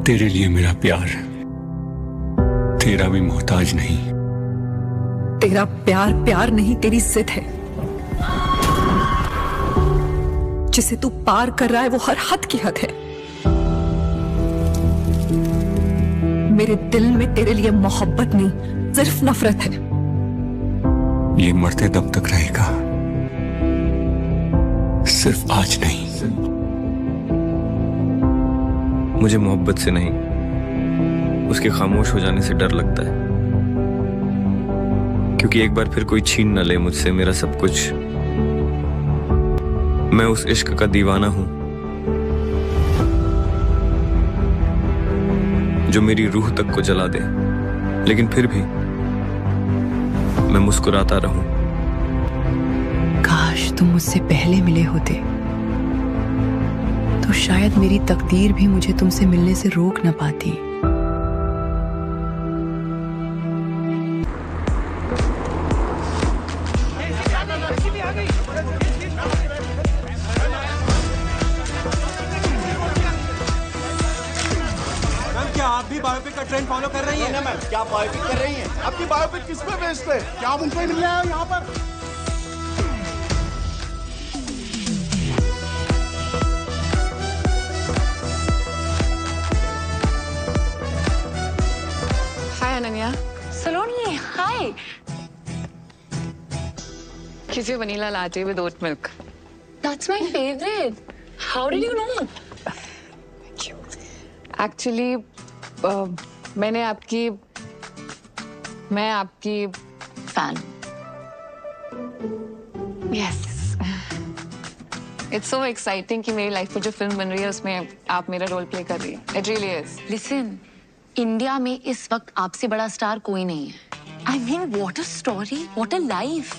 तेरे लिए मेरा प्यार तेरा भी मोहताज नहीं। तेरा प्यार प्यार नहीं, तेरी जिद है। जिसे तू पार कर रहा है वो हर हद की हद है। मेरे दिल में तेरे लिए मोहब्बत नहीं, सिर्फ नफरत है। ये मरते दम तक रहेगा, सिर्फ आज नहीं। मुझे मोहब्बत से नहीं, उसके खामोश हो जाने से डर लगता है, क्योंकि एक बार फिर कोई छीन न ले मुझसे मेरा सब कुछ। मैं उस इश्क का दीवाना हूं जो मेरी रूह तक को जला दे, लेकिन फिर भी मैं मुस्कुराता रहूं। काश तुम मुझसे पहले मिले होते तो शायद मेरी तकदीर भी मुझे तुमसे मिलने से रोक न पाती। क्या आप भी बायोपिक का ट्रेंड फॉलो कर रही हैं? मैम, क्या बायोपिक कर रही हैं? आपकी बायोपिक किस पे बेस्ड है? क्या आप उनको ही मिलने आए हो यहाँ पर? हाय अनन्या। सलोनी, हाय। किसी vanilla latte with oat milk. That's my favorite. How did you know? Actually मैं आपकी Fan. Yes. It's so exciting कि मेरी लाइफ में जो फिल्म बन रही है उसमें आप मेरा रोल प्ले कर रही है। It really is. Listen, India में इस वक्त आपसे बड़ा स्टार कोई नहीं है। I mean, what a story, what a life.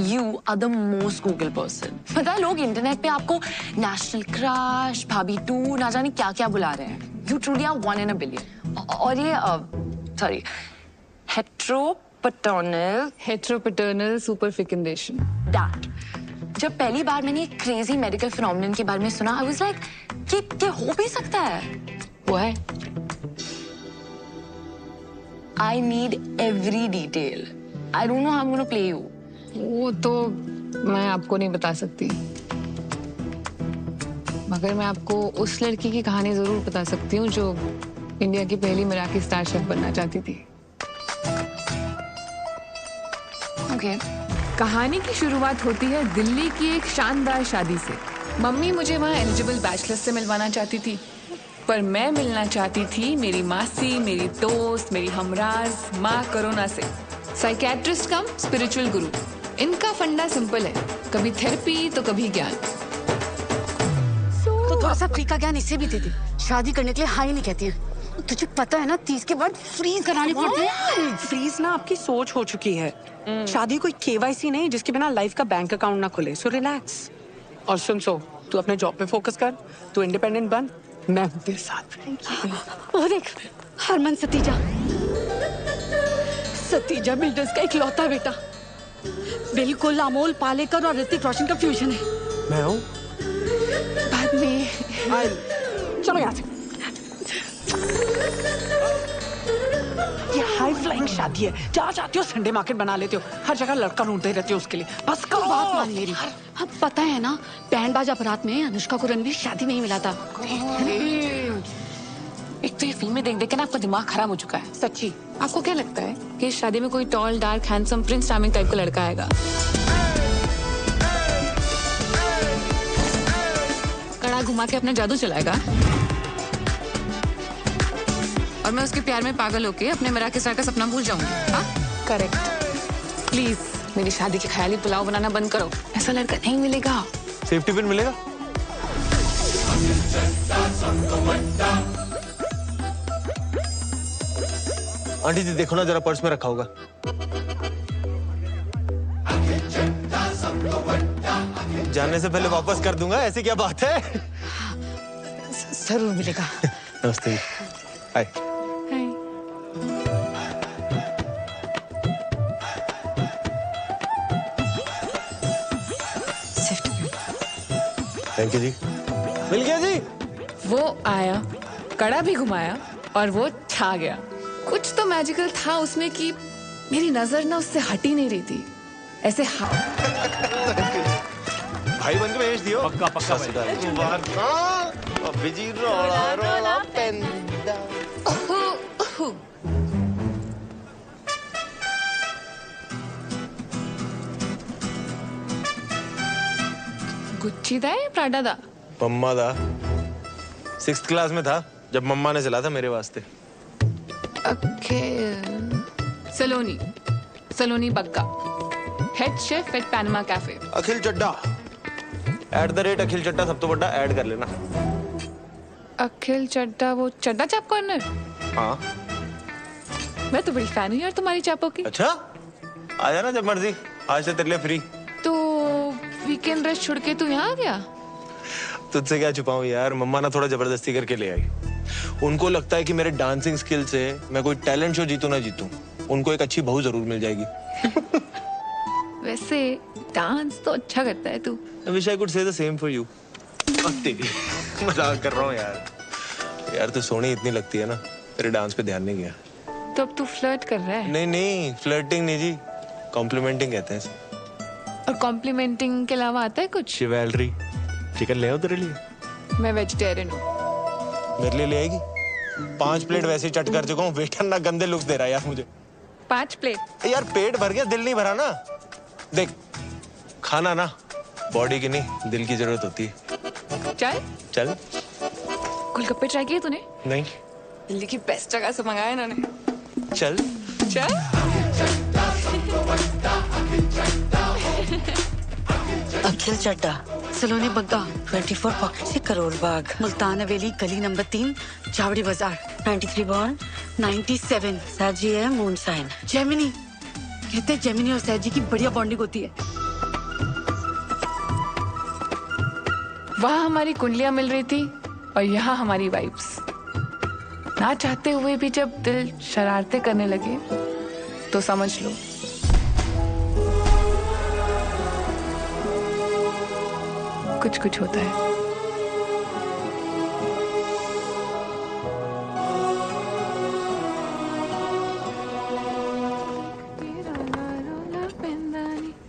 You are the most Google person. पता है लोग इंटरनेट पे आपको नेशनल क्रश, भाभी 2, ना जाने क्या क्या बुला रहे हैं। You truly are 1 in a billion. और ये सॉरी हेट्रोपैटर्नल सुपरफिकेशन। That. जब पहली बार मैंने एक क्रेजी मेडिकल फिनोमेनन के बारे में सुना, I was like, कि हो भी सकता है। वो है I need every detail. I don't know how I'm gonna play you. वो तो मैं आपको नहीं बता सकती, मगर मैं आपको उस लड़की की कहानी जरूर बता सकती हूँ जो इंडिया की पहली मराठी स्टार शेफ बनना चाहती थी। Okay. कहानी की शुरुआत होती है दिल्ली की एक शानदार शादी से। मम्मी मुझे वहाँ एलिजिबल बैचलर्स से मिलवाना चाहती थी, पर मैं मिलना चाहती थी मेरी मासी, मेरी दोस्त, मेरी हमराज माँ करोना से। साइकेट्रिस्ट कम स्पिरिचुअल गुरु। इनका फंडा सिंपल है, कभी थेरेपी तो कभी ज्ञान। तो थोड़ा सा फ्री का ज्ञान इसे भी दे दे। शादी करने के लिए हाई नहीं कहती है। तुझे पता है ना 30 के बाद फ्रीज कराने पड़ते हैं। फ्रीज ना आपकी सोच हो चुकी है। शादी कोई केवाईसी नहीं जिसके बिना लाइफ का बैंक अकाउंट ना खुले। So relax. और सुन, तू अपने जॉब पे फोकस कर, तू इंडिपेंडेंट बन, मैं हूँ तेरे साथ। वो देख, हरमन सतीजा बिल्डर्स का इकलौता बेटा। बिल्कुल अमोल पालेकर और ऋतिक रोशन का फ्यूजन है। मैं हूँ। बाद में चलो यहाँ से। ये हाई फ्लाइंग शादी है, जहाँ चाहती हो संडे मार्केट बना लेते हो। हर जगह लड़का ढूंढते रहते हो उसके लिए। बस करो। बात मान मेरी। अब पता है ना, बैंड बाजा बारात में अनुष्का को रणवीर शादी में ही मिला था। एक तो ये फिल्में देख देख के ना आपका दिमाग खराब हो चुका है। सच्ची। आपको क्या लगता है कि इस शादी में कोई tall dark handsome Prince charming type का लड़का आएगा? कड़ा घुमा के अपना जादू चलाएगा और मैं उसके प्यार में पागल होके अपने मराठी स्टार का सपना भूल जाऊंगी। हाँ करेक्ट। प्लीज मेरी शादी के ख्याली पुलाव बनाना बंद करो। ऐसा लड़का नहीं मिलेगा। सेफ्टी पिन मिलेगा? आंटी जी देखो ना, जरा पर्स में रखा होगा। जाने से पहले वापस कर दूंगा, ऐसी क्या बात है? जरूर मिलेगा। नमस्ते। हाय। सेफ्टी। थैंक यू जी। मिल गया जी। वो आया कड़ा भी घुमाया और वो छा गया। कुछ तो मैजिकल था उसमें कि मेरी नजर ना उससे हट ही नहीं रही थी। ऐसे भाई बन के भेज दियो। पक्का पक्का अभी जी रोला रोला पेंदा। गुच्ची दा या प्राडा दा? मम्मा दा। 6th क्लास में था जब मम्मा ने चला था मेरे वास्ते। Saloni Saloni Bagga, head chef at Panama cafe. Akhil Chadda @Akhil Chadda सब तो बड़ा ऐड कर लेना। अखिल चड्डा वो चड्डा चाप कॉर्नर? हाँ मैं तो बड़ी फैन हूँ यार तुम्हारी चापों की। अच्छा आ जाना जब मर्जी, आज से तेरे लिए फ्री। तो वीकेंड रेस्ट छोड़ के तू यहाँ आ गया? तुझसे क्या छुपाऊं यार, मम्मा ना थोड़ा जबरदस्ती करके ले आई। उनको लगता है कि मेरे डांसिंग स्किल से मैं कोई टैलेंट शो जीतूं ना जीतूं, उनको एक अच्छी बहू जरूर मिल जाएगी। वैसे डांस तो अच्छा करता है तू। I wish I could say the same for you। तेरी मजाक कर रहा हूँ यार। यार तू सोनी इतनी लगती है ना, तेरे डांस पे ध्यान नहीं गया। तो अब तू फ्लर्ट कर रहा है? नहीं नहीं, फ्लर्टिंग नहीं जी, कॉम्प्लीमेंटिंग कहते हैं इसे। और कॉम्प्लीमेंटिंग के अलावा आता है कुछ? शिवैलरी। चिकन ले आओ तेरे लिए? मैं वेजिटेरियन हूँ। मेरे लिए ले आएगी? 5 प्लेट वैसे ही चट कर चुका हूँ, वेटर ना गंदे लुक्स दे रहा है यार मुझे। 5 प्लेट? यार पेट भर गया, दिल नहीं भरा ना। देख खाना ना बॉडी की नहीं दिल की जरूरत होती है। चाय? चल। गोलगप्पे ट्राई किए तूने? नहीं। दिल्ली की बेस्ट जगह से मंगाया इन्होंने। चल। चल। अखिल चड्डा, सलोनी बग्गा, 24 पॉकेट से करोड़ बाग, मुल्तान हवेली, गली नंबर 3, चावड़ी बाजार, 93 बॉर्न, 97, सैजी है मून साइन। जेमिनी, कहते हैं जेमिनी और सैजी की बढ़िया बॉन्डिंग होती है। वहाँ हमारी कुंडलियां मिल रही थी और यहाँ हमारी वाइब्स। ना चाहते हुए भी जब दिल शरारतें करने लगे तो समझ लो कुछ कुछ होता है।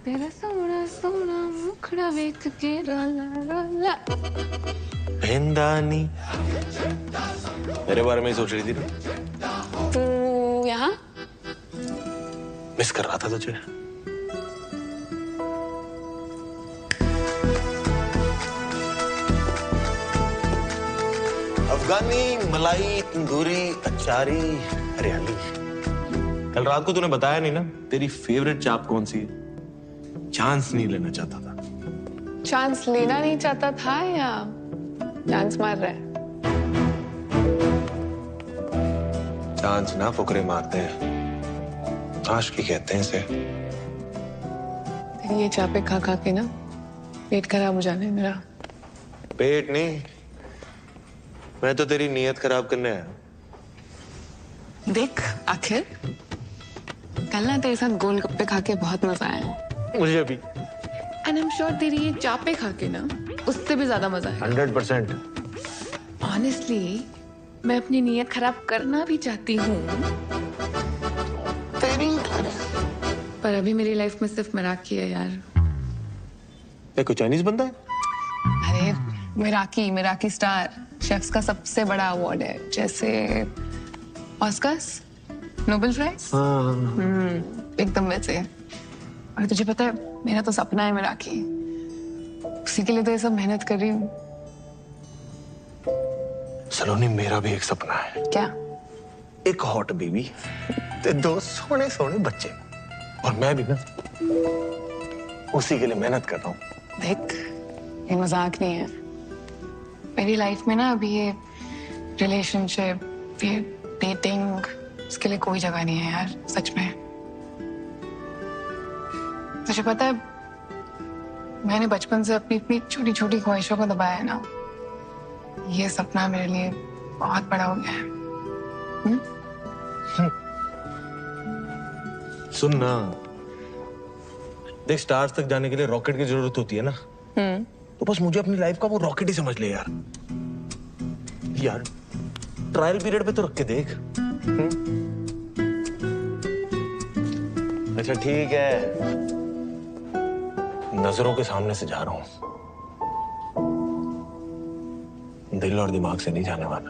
तेरा सोना सोना मुखड़ा वेख के रोला रोला। पेंदानी मेरे बारे में ही सोच रही थी ना? तू यहाँ? मिस कर रहा था तुझे। अफगानी मलाई तंदूरी अचारी हरियाली। कल रात को तूने बताया नहीं ना तेरी फेवरेट चाप कौन सी है? चांस नहीं लेना चाहता था। चांस लेना नहीं चाहता था या चांस मार रहा है? चांस ना फुकरे मारते हैं, आशिकी कहते हैं इसे। तेरी ये चापे खा खा के ना पेट खराब हो जाने मेरा। पेट नहीं, मैं तो तेरी नीयत खराब करने आया। देख आखिर कल ना तेरे साथ गोलगप्पे खा के बहुत मजा आया। मुझे भी। एंड आई एम श्योर तेरी ये चापे खा के ना उससे भी ज्यादा मजा आया। 100%। ऑनेस्टली मैं अपनी नीयत खराब करना भी चाहती हूँ, पर अभी मेरी लाइफ में सिर्फ मिराकी है यार। ये कोई चाइनीज बंदा है? अरे मिराकी स्टार, शेफ्स का सबसे बड़ा अवार्ड है, जैसे ऑस्कर्स, नोबेल प्राइज। एकदम वैसे। और तुझे पता है मेरा तो सपना है मिराकी, उसी के लिए तो ये सब मेहनत कर रही हूँ। सलोनी मेरा भी एक सपना है। क्या? एक हॉट बेबी ते 2 सोने सोने बच्चे, और मैं भी ना उसी के लिए मेहनत कर रहा हूँ। देख ये मजाक नहीं है, मेरी लाइफ में ना अभी ये रिलेशनशिप, ये डेटिंग, इसके लिए कोई जगह नहीं है यार, सच में। तुझे पता है मैंने बचपन से अपनी इतनी छोटी छोटी ख्वाहिशों को दबाया है ना, ये सपना मेरे लिए बहुत बड़ा हो गया है। सुन ना, देख स्टार्स तक जाने के लिए रॉकेट की जरूरत होती है ना, तो बस मुझे अपनी लाइफ का वो रॉकेट ही समझ ले यार। ट्रायल पीरियड पे तो रख के देख। अच्छा ठीक है, नजरों के सामने से जा रहा हूं, दिल और दिमाग से नहीं जाने वाला।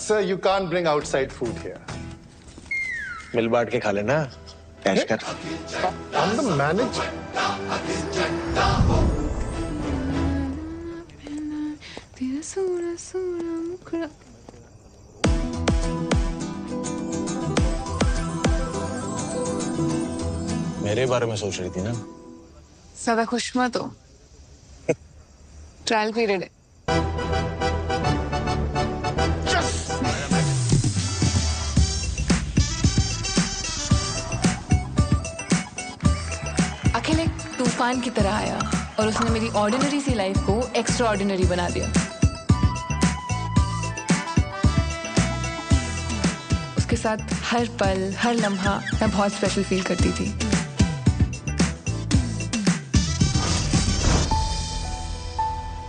Sir, you can't bring outside food here. मिल बांट के खा लेना, कैश कर। I'm the manager. मेरे बारे में सोच रही थी ना? ज्यादा खुश मत हो, ट्रायल पीरियड है। अखिल एक तूफान की तरह आया और उसने मेरी ऑर्डिनरी सी लाइफ को एक्स्ट्रा ऑर्डिनरी बना दिया। उसके साथ हर पल हर लम्हा मैं बहुत स्पेशल फील करती थी।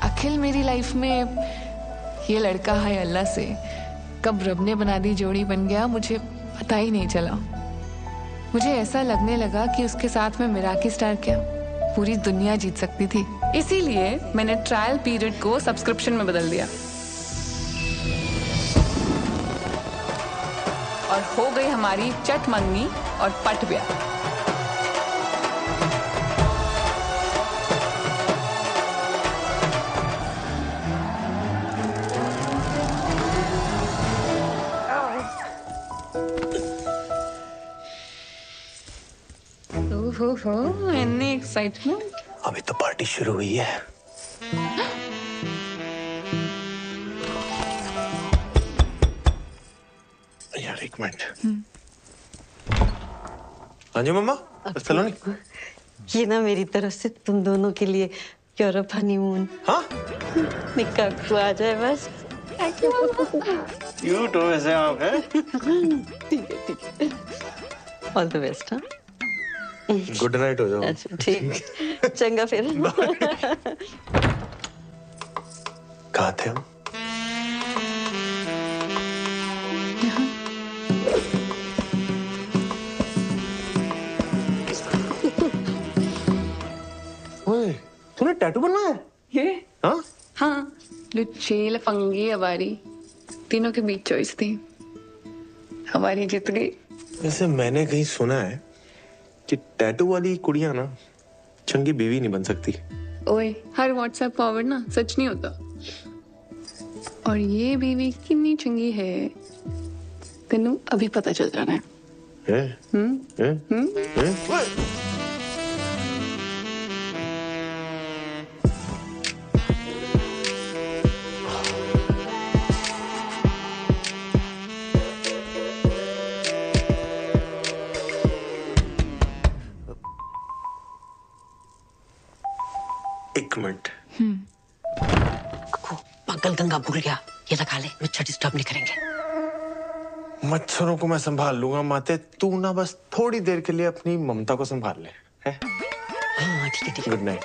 अखिल मेरी लाइफ में ये लड़का है अल्लाह से कब रब ने बना दी जोड़ी बन गया, मुझे पता ही नहीं चला। मुझे ऐसा लगने लगा कि उसके साथ में मिराकी स्टार क्या पूरी दुनिया जीत सकती थी। इसीलिए मैंने ट्रायल पीरियड को सब्सक्रिप्शन में बदल दिया और हो गई हमारी चट मंगनी और पट ब्याह। इतनी एक्साइटमेंट। अभी तो पार्टी शुरू हुई है। यार एक मिनट। हाँ जी मम्मा, सलोनी। ये ना मेरी तरफ से तुम दोनों के लिए यूरोप हनीमून। हाँ? निकाह को आ जाए बस। क्यूट हो वैसे आप, हैं? ठीक है। All the best. हाँ, गुड नाइट हो जाओ। अच्छा ठीक, चंगा फिर। कहाँ थे हम? ओए, तूने टैटू बनवाया है? ये? हाँ? हाँ, लुच्ची लफंगी हमारी तीनों के बीच चॉइस थी, हमारी जीत गई। वैसे मैंने कहीं सुना है कि टैटू वाली कुड़ियां ना चंगी बीवी नहीं बन सकती। ओए, हर व्हाट्सएप फॉरवर्ड ना सच नहीं होता। और ये बीवी कितनी चंगी है तेनू अभी पता चल जाना है। एक मिनट। पागल गंगा भूल गया, ये लगा ले, मच्छर डिस्टर्ब नहीं करेंगे। मच्छरों को मैं संभाल लूंगा माते, तू ना बस थोड़ी देर के लिए अपनी ममता को संभाल ले। है? हाँ ठीक है। Good night.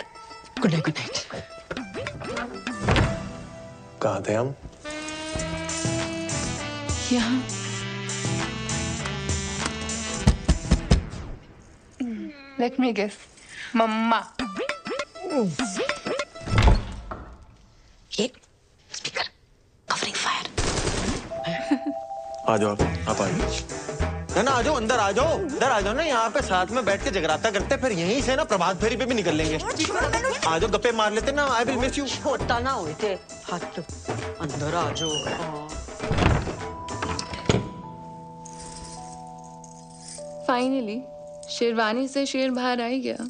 Good night. Good night. कहाँ थे हम? यहाँ। लेट मी गेस, मम्मा। ये स्पीकर कवरिंग फायर। आ जाओ, आप आ जाओ। है ना, आ जाओ, अंदर आ जाओ, इधर आ जाओ ना, यहाँ पे साथ में बैठ के जगराता करते, फिर यहीं से ना प्रभात फेरी पे भी निकल लेंगे। आ जाओ, गप्पे मार लेते ना। I will miss you. छोटा ना हुए थे हाथ, अंदर आ जाओ। फाइनली शेरवानी से शेर बाहर आ ही गया।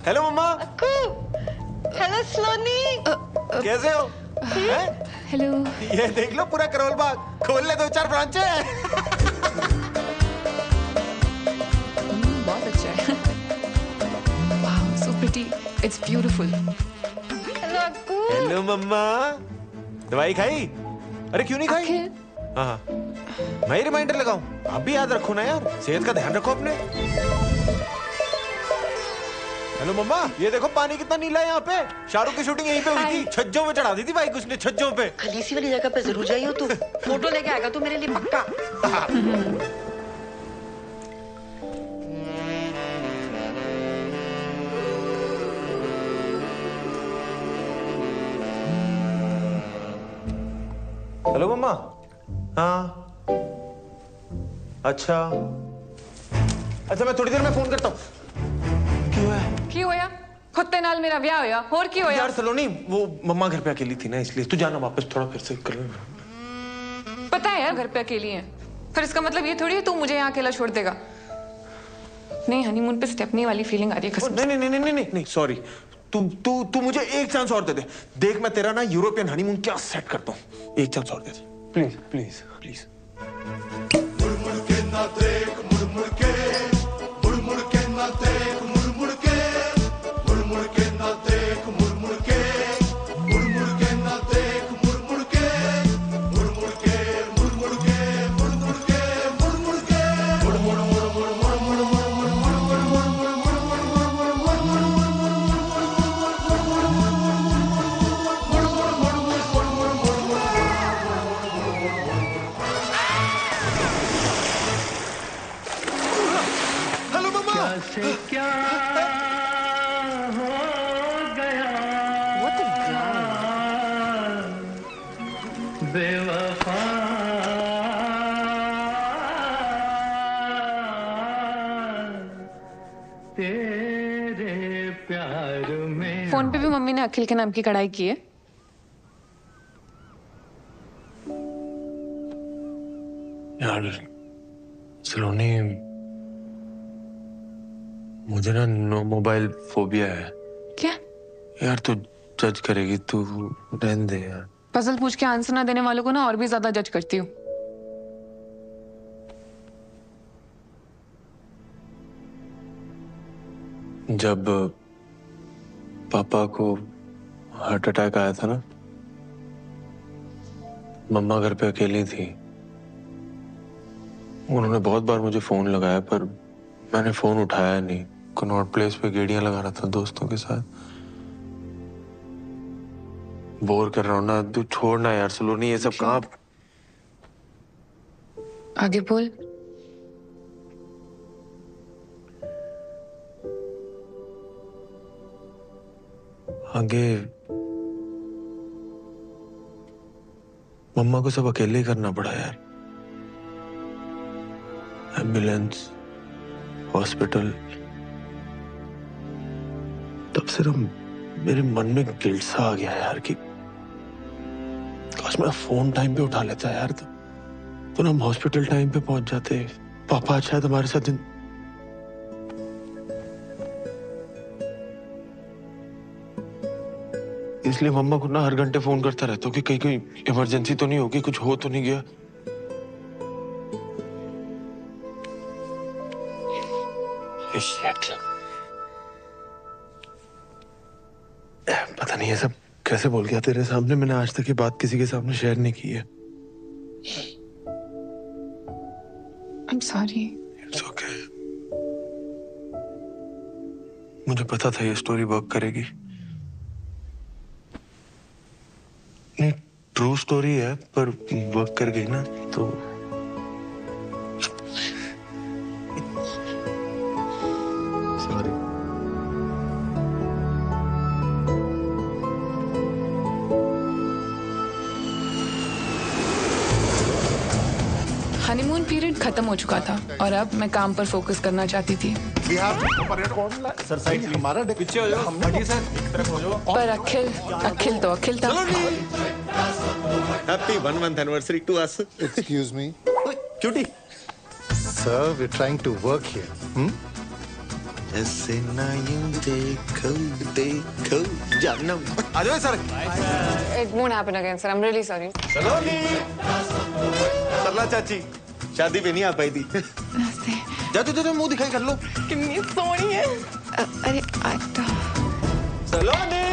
हेलो मम्मा। हेलो सलोनी। कैसे हो? हेलो। ये देख लो पूरा करोल बाग, खोल ले 2-4 ब्रांचें। It's beautiful. हेलो मम्मा, दवाई खाई? अरे क्यों नहीं खाई? अखिल, हाँ, मैं ही रिमाइंडर लगाऊं? आप भी याद रखो ना यार, सेहत का ध्यान रखो अपने। हेलो मम्मा, ये देखो पानी कितना नीला है यहाँ पे। शाहरुख की शूटिंग यहीं पे हुई थी, छज्जों में चढ़ा दी थी बाइक उसने, छज्जों पे। खलीसी वाली जगह पे जरूर जाइयो तू, फोटो लेके आएगा तू मेरे लिए पक्का। हेलो मम्मा। हाँ, अच्छा अच्छा, मैं थोड़ी देर में फोन करता हूँ। की होया? खुत्ते नाल मेरा ब्याह होया, और की होया? यार सलोनी, वो मम्मा घर पे अकेली थी ना, इसलिए तू जाना वापस, थोड़ा फिर से कर लेना। पता है यार घर पे अकेली है, फिर इसका मतलब ये थोड़ी है तू मुझे यहाँ अकेला छोड़ देगा। नहीं, हनीमून पे स्टेपनी वाली फीलिंग आ रही है कसम से। नहीं नहीं नहीं नहीं नहीं, सॉरी। तू मुझे एक चांस और दे दे। देख मैं तेरा ना यूरोपियन हनीमून क्या सेट करता हूँ। एक चांस और दे दे प्लीज प्लीज प्लीज। क्या हो गया बेवफा, तेरे प्यार में। फोन पे भी मम्मी ने अखिल के नाम की कढ़ाई की है। यार सलोनी, मुझे ना नो मोबाइल फोबिया है। क्या? यार तू जज करेगी, तू रहने दे यार। पजल पूछ के आंसर ना देने वालों को ना और भी ज्यादा जज करती हूँ। जब पापा को हार्ट अटैक आया था ना, मम्मा घर पे अकेली थी। उन्होंने बहुत बार मुझे फोन लगाया पर मैंने फोन उठाया नहीं। कनॉट प्लेस पे गेड़ियां लगा रहा था दोस्तों के साथ। बोर कर रहा हूं ना, तू छोड़ना यार सलोनी, ये सब कहाँ। आगे बोल। आगे मम्मा को सब अकेले ही करना पड़ा यार। Ambulance, hospital. तब से ना मेरे मन में गिल्ट सा आ गया यार कि काश मेरा फोन टाइम पे उठा लेता यार, तो ना हम हॉस्पिटल टाइम पे पहुंच जाते। पापा आज शायद हमारे साथ इसलिए मम्मा को ना हर घंटे फोन करता रहता हूँ कि कहीं कोई इमरजेंसी तो नहीं होगी, कुछ हो तो नहीं गया। पता नहीं ये सब कैसे बोल गया तेरे सामने। मैंने आज तक ये बात किसी के सामने शेयर नहीं की है। I'm sorry. It's okay. मुझे पता था ये स्टोरी वर्क करेगी। नहीं, ट्रू स्टोरी है पर वर्क कर गई ना तो। सॉरी। हनीमून पीरियड खत्म हो चुका था और अब मैं काम पर फोकस करना चाहती थी। सर साइड हमारा पीछे हो जाओ, हटिए सर, एक तरफ हो जाओ। पर अखिल था। Happy 1 month anniversary to us. Excuse me. Cutie. Sir, we're trying to work here. ऐसे ना यूं देखो जानम। आ जाओ sir. It won't happen again, sir. I'm really sorry. सलोनी, सरला चाची शादी पे नहीं आ पाई थी। जा मुंह दिखाई कर लो। कितनी सोहनी है। अरे सलोनी।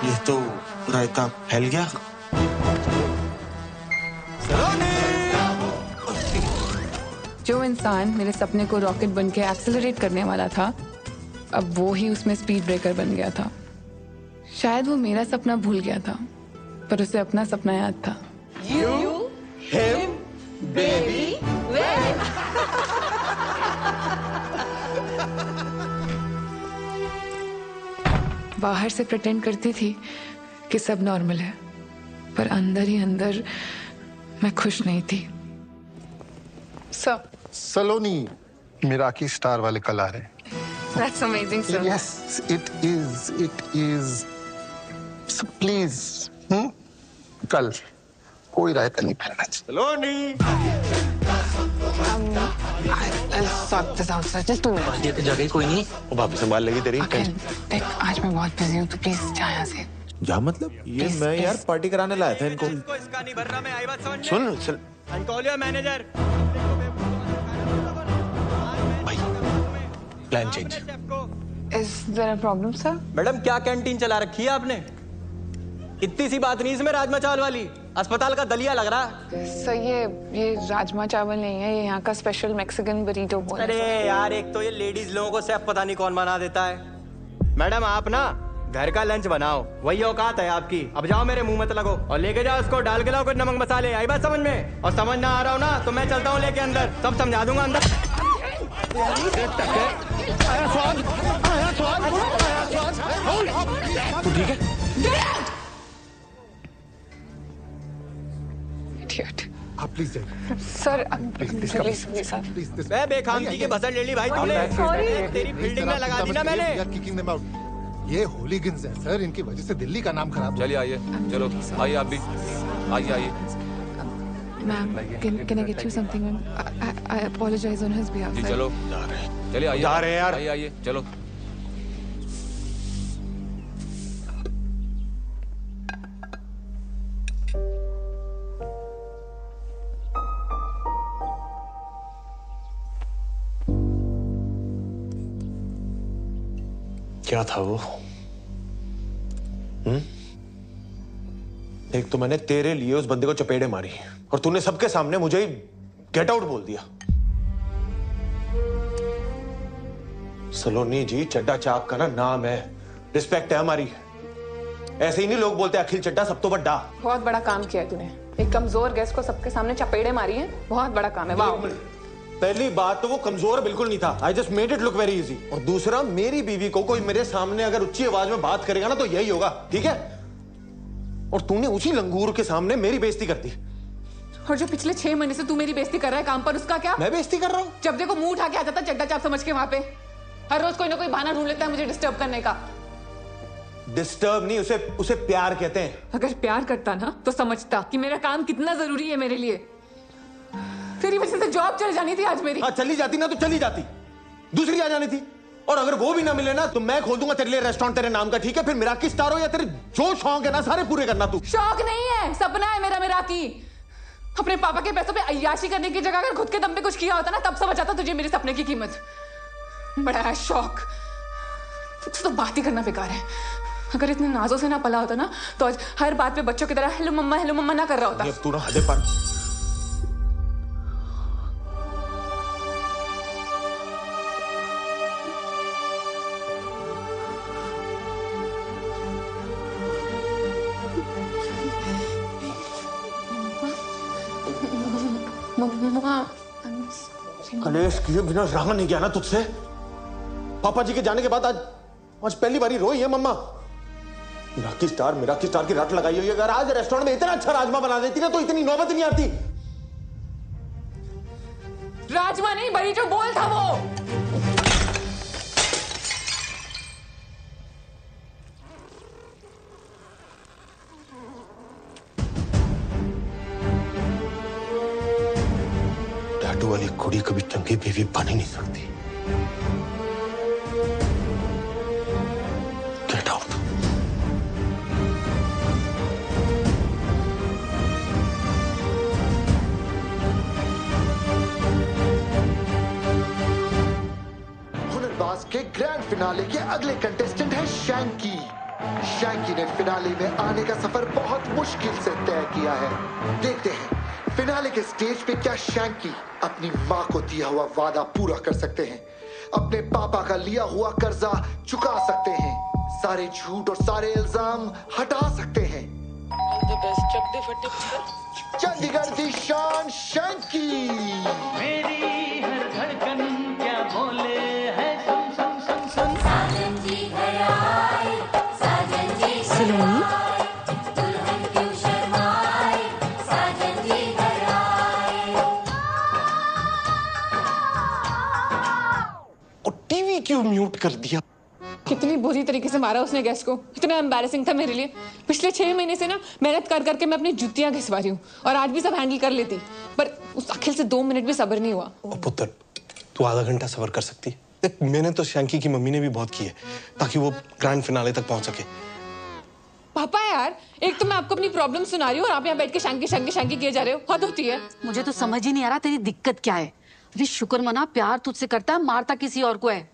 ये तो रायता फैल गया। जो इंसान मेरे सपने को रॉकेट बन के एक्सेलरेट करने वाला था, अब वो ही उसमें स्पीड ब्रेकर बन गया था। शायद वो मेरा सपना भूल गया था, पर उसे अपना सपना याद था। You, him, baby, बाहर से प्रिटेंड करती थी कि सब नॉर्मल है, पर अंदर ही अंदर मैं खुश नहीं थी। सर, सलोनी मिराकी स्टार वाले कल आ रहे हैं। That's amazing, sir. Yes, it is. It is. So please, कल कोई रायता नहीं फैलना चाहिए। सलोनी। I'll sort this out, sir. Just 2 minutes. ये तो जगह कोई नहीं। वो भाभी संभाल लेगी तेरी। देख, आज मैं बहुत बिजी हूँ, तो प्लीज जा यहाँ से। जा मतलब? ये मैं यार पार्टी कराने लाया था इनको। इसका नहीं भर रहा, मैं आई बात समझ में। सुन आई कॉल योर मैनेजर। भाई, plan change. Is there a problem, sir? Madam क्या कैंटीन चला रखी है आपने? इतनी सी बात नहीं इसमें राजमा चावल वाली, अस्पताल का दलिया लग रहा। सर, ये राजमा चावल नहीं है, ये यहाँ का स्पेशल मैक्सिकन बरीटो बोल। अरे यार, एक तो ये लेडीज लोगों को सेफ पता नहीं कौन बना देता है। मैडम आप ना घर का लंच बनाओ, वही औकात है आपकी। अब जाओ, मेरे मुंह मत लगो और लेके जाओ उसको, डाल के लाओ कुछ नमक मसाले। आई बात समझ में? और समझ ना आ रहा हो ना तो मैं चलता हूँ लेके अंदर, सब समझा दूंगा अंदर। तू ठीक है? आप प्लीज सर, प्लीज सर। मैं बेखामगी की बसर ले ली भाई तूने। तेरी फील्डिंग में लगा दी ना मैंने। ये होलीगन्स हैं सर, इनकी वजह से दिल्ली का नाम खराब। चलिए आइए, चलो आइए आप भी आइए। Ma'am, can I get you something? I apologize on his behalf. जी चलो, चलिए आइए। जा रहे हैं यार। आइए चलो। क्या था वो? एक तो मैंने तेरे लिए उस बंदे को चपेड़े मारी और तूने सबके सामने मुझे ही गेट आउट बोल दिया। सलोनी जी, चड्डा चाप का ना नाम है, रिस्पेक्ट है हमारी। ऐसे ही नहीं लोग बोलते अखिल चड्डा सब तो बड़ा। बहुत बड़ा काम किया है तूने, एक कमजोर गेस्ट को सबके सामने चपेड़े मारी है, बहुत बड़ा काम है। वाह। पहली बात तो वो कमजोर बिल्कुल नहीं था, I just made it look very easy. और दूसरा, मेरी बीवी को कोई मेरे सामने अगर ऊंची आवाज में बात करेगा ना तो यही होगा, ठीक है? और तूने उसी लंगूर के सामने मेरी बेइज्जती कर दी। और जो पिछले 6 महीने से तू मेरी बेइज्जती कर रहा है काम पर, उसका क्या? मैं बेइज्जती कर रहा हूँ? जब देखो मुंह उठा के आ जाता चड्डा चाप समझ के वहां पे। हर रोज कोई ना कोई बहाना ढूंढ लेता है मुझे डिस्टर्ब करने का। डिस्टर्ब नहीं, उसे प्यार कहते हैं। अगर प्यार करता ना तो समझता कि मेरा काम कितना जरूरी है मेरे लिए। तेरी वजह से जॉब चली जानी थी आज मेरी। हाँ, चली जाती ना तो चली जाती, दूसरी आ जानी थी। और अगर वो भी ना मिले ना तो मैं खोल दूंगा तेरे लिए रेस्टोरेंट तेरे नाम का, ठीक है? फिर मिराकी स्टार हो या तेरे जो शौक है ना सारे पूरे करना तू। शौक नहीं है, सपना है मेरा मिराकी। अपने पापा के पैसों पे अय्याशी करने की जगह अगर खुद के दम पे कुछ किया होता ना तब समझ आता तुझे मेरे सपने की कीमत। बड़ा है शौक, तो बात ही करना बेकार है। अगर इतने नाजों से ना पला होता ना तो आज हर बात पे बच्चों की तरह हेलो मम्मा ना कर रहा होता। अब तू ना हदे पर। कलेश किए बिना रहा नहीं गया ना तुझसे। पापा जी के जाने के बाद आज पहली बारी रोई है मम्मा। मिराकी स्टार की रट लगाई हुई है। अगर आज रेस्टोरेंट में इतना अच्छा राजमा बना देती ना तो इतनी नौबत नहीं आती। राजमा नहीं, बड़ी जो बोल था वो। टैटू वाली कुड़ी कभी चंगी बीवी बन ही नहीं सकती। Get out. फिनाले के अगले कंटेस्टेंट है शैंकी। शैंकी ने फिनाले में आने का सफर बहुत मुश्किल से तय किया है। देखते हैं फिनाले के स्टेज पे क्या शैंकी अपनी माँ को दिया हुआ वादा पूरा कर सकते हैं, अपने पापा का लिया हुआ कर्जा चुका सकते हैं, सारे झूठ और सारे इल्जाम हटा सकते हैं। चंडीगढ़ की शान शैंकी। मेरी हर धड़कन क्या बोले है, सुन सुन सुन सुन। साजन जी घर आए, साजन जी सलोनी दुल्हन क्यों शर्माए, साजन जी घर आए। और टीवी क्यों म्यूट कर दिया? कितनी बुरी तरीके से मारा उसने गेस्ट को, इतना एम्बैरेसिंग था मेरे लिए। पिछले 6 महीने से ना मेहनत कर करके मैं अपनी जुतियां घिसवा रही हूँ और आज भी सब हैंडल कर लेती, पर उस अखिल से 2 मिनट भी सब्र नहीं हुआ। ओ पुत्र, तू आधा घंटा सब्र कर सकती है? देख, मैंने तो शैंकी की मम्मी ने भी बहुत की है ताकि वो ग्रैंड फिनाले तक पहुंच सके। पापा यार, एक तो मैं आपको अपनी प्रॉब्लम सुना रही हूँ और आप यहाँ बैठ के शैंकी शैंकी शैंकी किए जा रहे हो। हद होती है। मुझे तो समझ ही नहीं आ रहा तेरी दिक्कत क्या है। अरे शुक्र मना, प्यार तुझसे करता है, मारता किसी और को है।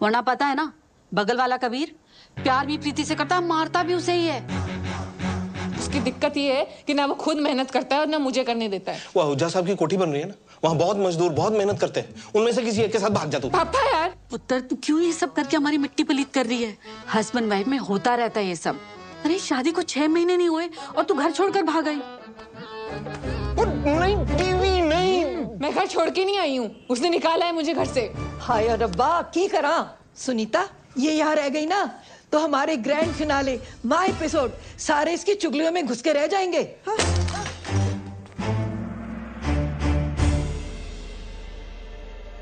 वरना पता है ना, बगल वाला कबीर प्यार भी प्रीति से करता है, मारता भी उसे ही है। उसकी दिक्कत ये है कि ना वो खुद मेहनत करता है और ना मुझे करने देता है। वो हुज्जा साहब की कोठी बन रही है ना, वहाँ बहुत मजदूर बहुत मेहनत करते हैं, उनमें से किसी एक के साथ भाग जा तू। पापा यार, पुत्र तू क्यों ये सब करके हमारी मिट्टी पलीत कर रही है? हस्बैंड वाइफ में होता रहता है ये सब। अरे शादी को 6 महीने नहीं हुए और तू घर छोड़कर भाग गई। नहीं टीवी नहीं, मैं घर छोड़ के नहीं आई हूँ, उसने निकाला है मुझे घर से। हाय रब्बा, की करा सुनीता, ये यहाँ रह गई ना तो हमारे ग्रैंड फिनाले माँ एपिसोड सारे इसकी चुगलियों में घुस के रह जाएंगे। हाँ?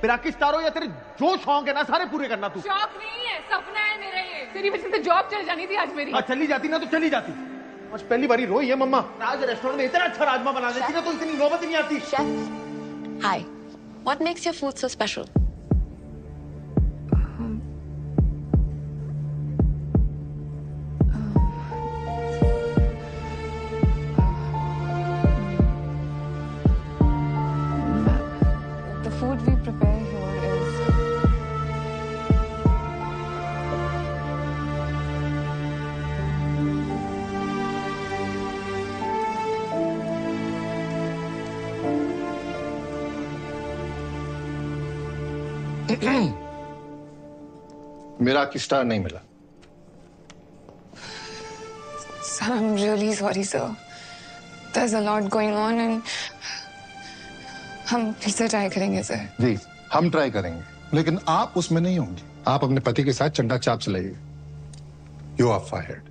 मेरा किस तारो या तेरे जो शौक है ना सारे पूरे करना तू। शौक नहीं है, सपना है मेरा ये। तेरी वजह से जॉब चल जानी थी आज मेरी। चली जाती ना तो चली जाती। आज पहली बारी रोई है मम्मा। आज रेस्टोरेंट में इतना अच्छा राजमा बना देती ना तो इतनी नौबत ही नहीं आती। Hi. What makes your food so special? The food we prepare here is मेरा की स्टार नहीं मिला। Sir, I'm really sorry, sir. There's a lot going on and हम फिर से ट्राई करेंगे सर। जी हम ट्राई करेंगे, लेकिन आप उसमें नहीं होंगे। आप अपने पति के साथ चंडा चाप चलाइए। You are fired.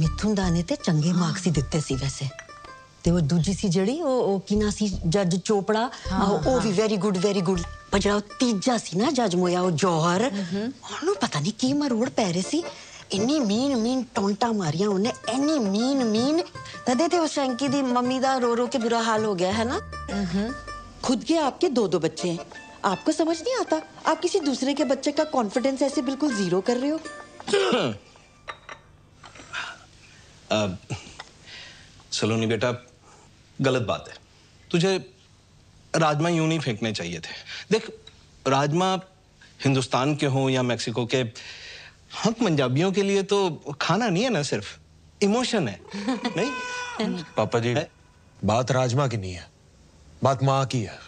मिथुन दाने ते चंगे मार्क्स ही दिते सी वैसे ते वो दूजी सी जड़ी ओ की ना सी जज चोपड़ा ओ भी वेरी गुड पर जड़ा तीजा सी ना जज मोया ओ जौहर ओनु पता नहीं की मरोड़ पै रहे सी इन्नी मीन टोंटा मारियां उन्हें इन्नी मीन तदे ते उस शैंकी दी मम्मी दा रो के बुरा हाल हो गया है ना। खुद के आपके 2 बच्चे हैं, आपको समझ नहीं आता आप किसी दूसरे के बच्चे का कॉन्फिडेंस ऐसे बिल्कुल जीरो कर रहे हो। सलोनी बेटा, गलत बात है। तुझे राजमा यूं नहीं फेंकने चाहिए थे। देख, राजमा हिंदुस्तान के हों या मैक्सिको के, हम पंजाबियों के लिए तो खाना नहीं है ना, सिर्फ इमोशन है। नहीं पापा जी, बात राजमा की नहीं है, बात माँ की है।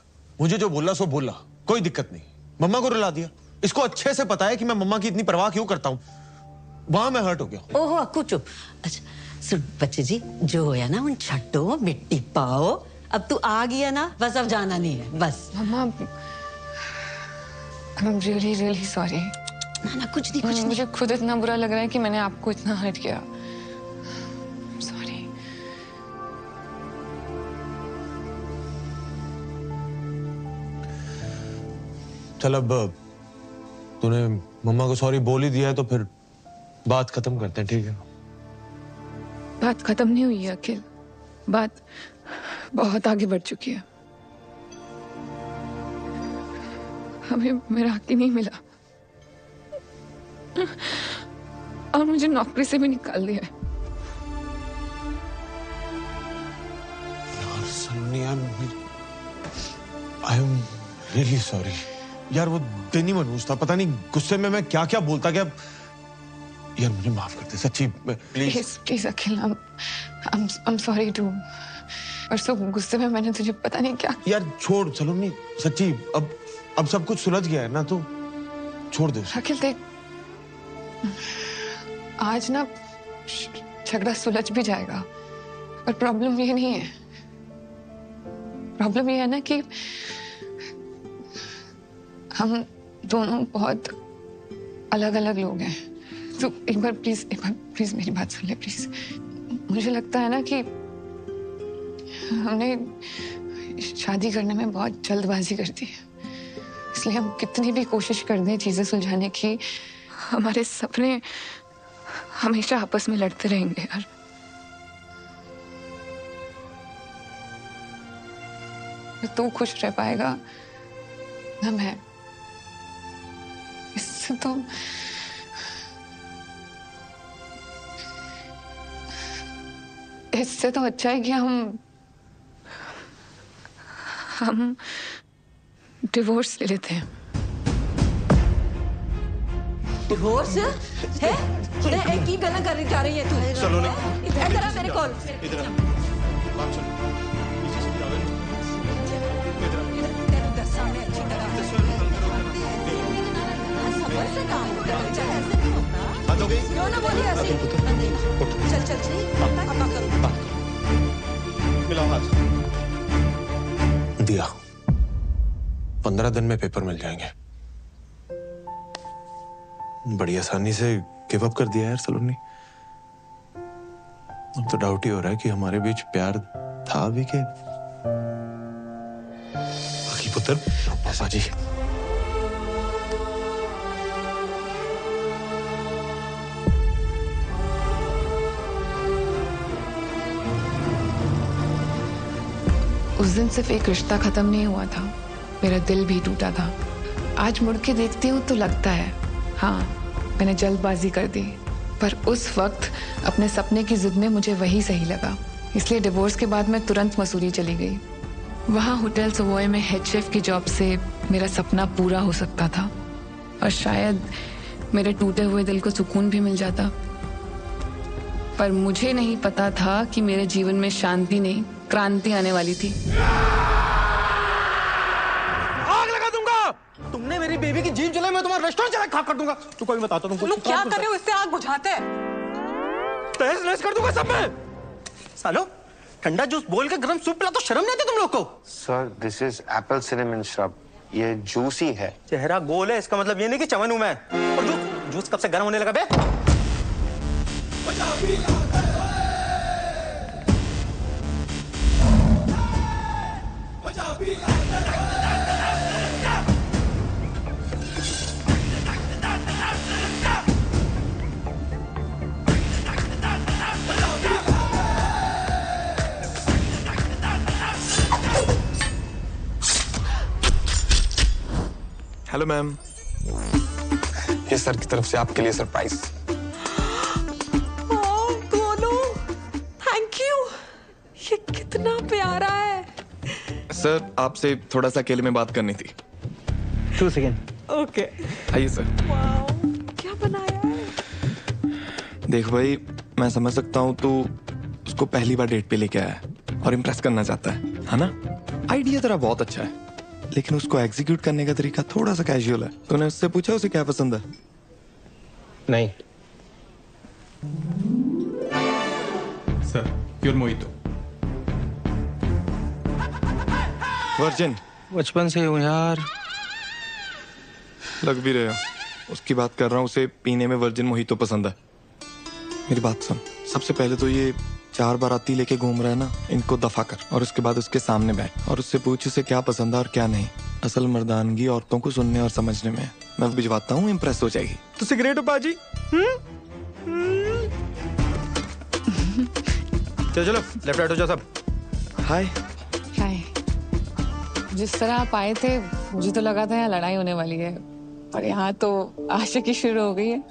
मुझे जो बोला सो बोला, कोई दिक्कत नहीं। मम्मा को रुला दिया। इसको अच्छे से पता है कि मैं मम्मा की इतनी परवाह क्यों करता हूँ। वहां मैं हर्ट हो गया। ओहो अक्कू चुप। अच्छा सुन बच्चे जी, जो होया ना उन छट्टो मिट्टी पाओ। अब तू आ गया ना, बस अब जाना नहीं है बस। मम्मा, I'm really sorry। ना कुछ नहीं। मुझे खुद इतना बुरा लग रहा है कि मैंने आपको इतना हर्ट किया। सॉरी। चल अब तूने मम्मा को सॉरी बोल ही दिया है तो फिर बात खत्म करते हैं, ठीक है? बात खत्म नहीं हुई है अखिल, बात बहुत आगे बढ़ चुकी है। हमें मेरा हक ही नहीं मिला और मुझे नौकरी से भी निकाल दिया है। यार Sunny, I am really sorry यार। वो दिन ही मनहूस था, पता नहीं गुस्से में मैं क्या क्या बोलता गया। यार मुझे माफ कर दे सच्ची, please please Akhil, I'm sorry too। परसों गुस्से में मैंने तुझे पता नहीं क्या। यार छोड़, चलो नहीं सच्ची, अब सब कुछ सुलझ गया है ना, तो छोड़ दे। अखिल देख, आज ना झगड़ा सुलझ भी जाएगा, पर प्रॉब्लम ये नहीं है। प्रॉब्लम ये है ना कि हम दोनों बहुत अलग अलग लोग हैं। तो एक बार प्लीज मेरी बात सुन ले प्लीज। मुझे लगता है ना कि हमने शादी करने में बहुत जल्दबाजी कर दी है, इसलिए हम कितनी भी कोशिश कर दें चीजें सुलझाने की, हमारे सपने हमेशा आपस में लड़ते रहेंगे यार। तू खुश रह पाएगा ना मैं। इससे तो अच्छा है कि हम डिवोर्स ले लेते हैं। डिवोर्स है? एक ही गलत करने जा रही है तू। चलो इधर आ मेरे कॉल। इधर बात सुन। सामने अच्छी तरह से काम बात हो गई? क्यों ना बोलिए ऐसे? चल चल चल, अब बात करो। मिलाओ हाथ। दिया 15 दिन में पेपर मिल जाएंगे। बड़ी आसानी से गिव अप कर दिया यार सलोनी। अब तो डाउट ही हो रहा है कि हमारे बीच प्यार था भी के बाकी पुत्र पापा जी। उस दिन सिर्फ एक रिश्ता खत्म नहीं हुआ था, मेरा दिल भी टूटा था। आज मुड़ के देखती हूँ तो लगता है हाँ, मैंने जल्दबाजी कर दी, पर उस वक्त अपने सपने की जिद में मुझे वही सही लगा। इसलिए डिवोर्स के बाद मैं तुरंत मसूरी चली गई। वहाँ होटल सवॉय में हेड शेफ की जॉब से मेरा सपना पूरा हो सकता था और शायद मेरे टूटे हुए दिल को सुकून भी मिल जाता। पर मुझे नहीं पता था कि मेरे जीवन में शांति नहीं, क्रांति आने वाली थी। आग लगा दूंगा। तुमने मेरी बेबी की जीभ जलाई, मैं तुम्हारा रेस्टोरेंट चला खाक कर दूंगा। तू कोई बताता तुमको। लोग क्या कर रहे हो? इससे आग बुझाते हैं। तहस नहस कर दूंगा सब में। सालो ठंडा जूस बोल के गरम सूप पिला तो शर्म नहीं आती तुम लोग को? Sir this is Apple cinnamon shrub, ये जूसी है। चेहरा गोल है, इसका मतलब ये नहीं कि चमन हूं मैं। और जूस कब से गर्म होने लगा बे? हेलो मैम, ये सर की तरफ से आपके लिए सरप्राइज। Thank you. ये कितना प्यारा है। सर आपसे थोड़ा सा अकेले में बात करनी थी। 2 सेकेंड। ओके आइए सर। क्या बनाया है? देख भाई, मैं समझ सकता हूँ तू उसको पहली बार डेट पे लेके आया है और इम्प्रेस करना चाहता है ना? आइडिया तेरा बहुत अच्छा है, लेकिन उसको एग्जीक्यूट करने का तरीका थोड़ा सा कैजुअल है। तूने उससे पूछा उसे क्या पसंद है? नहीं सर, प्योर मोहितो। वर्जिन? बचपन से हूँ यार। लग भी रहे हो। उसकी बात कर रहा हूँ, उसे पीने में वर्जिन मोहितो पसंद है। मेरी बात सुन, सबसे पहले तो ये 4 बाराती लेके घूम रहा है ना, इनको दफा कर और उसके बाद उसके सामने बैठ और उससे पूछ उसे क्या पसंद है और क्या नहीं। असल मर्दानगी औरतों को सुनने और समझने में। मैं भिजवाता हूँ, इम्प्रेस हो जाएगी। तो सिगरेट हो पाजी? चलो लेफ्ट राइट हो जाओ सब। हाय। हाय। जिस तरह आप आए थे मुझे तो लगा था यहाँ लड़ाई होने वाली है, पर यहाँ तो आशिकी शुरू हो गई है।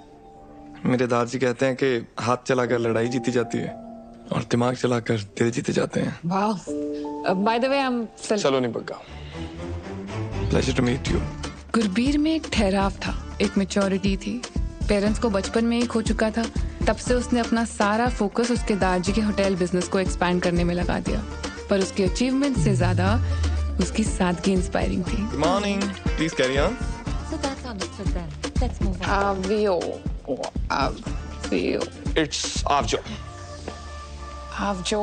मेरे दादाजी कहते हैं कि हाथ चलाकर लड़ाई जीती जाती है और दिमाग चलाकर दिल जीते जाते हैं। वाह। By the way I am Saloni Bagga. Pleasure to meet you. Gurbir में एक ठहराव था, एक मैच्योरिटी थी। पेरेंट्स को बचपन में ही खो चुका था, तब से उसने अपना सारा फोकस उसके दादाजी के होटल बिजनेस को एक्सपैंड करने में लगा दिया। पर उसकी अचीवमेंट से ज्यादा उसकी सादगी इंस्पायरिंग थी। Good morning, please carry on. So that's understood then. Let's move on. Avio. It's आवजो। Avjo.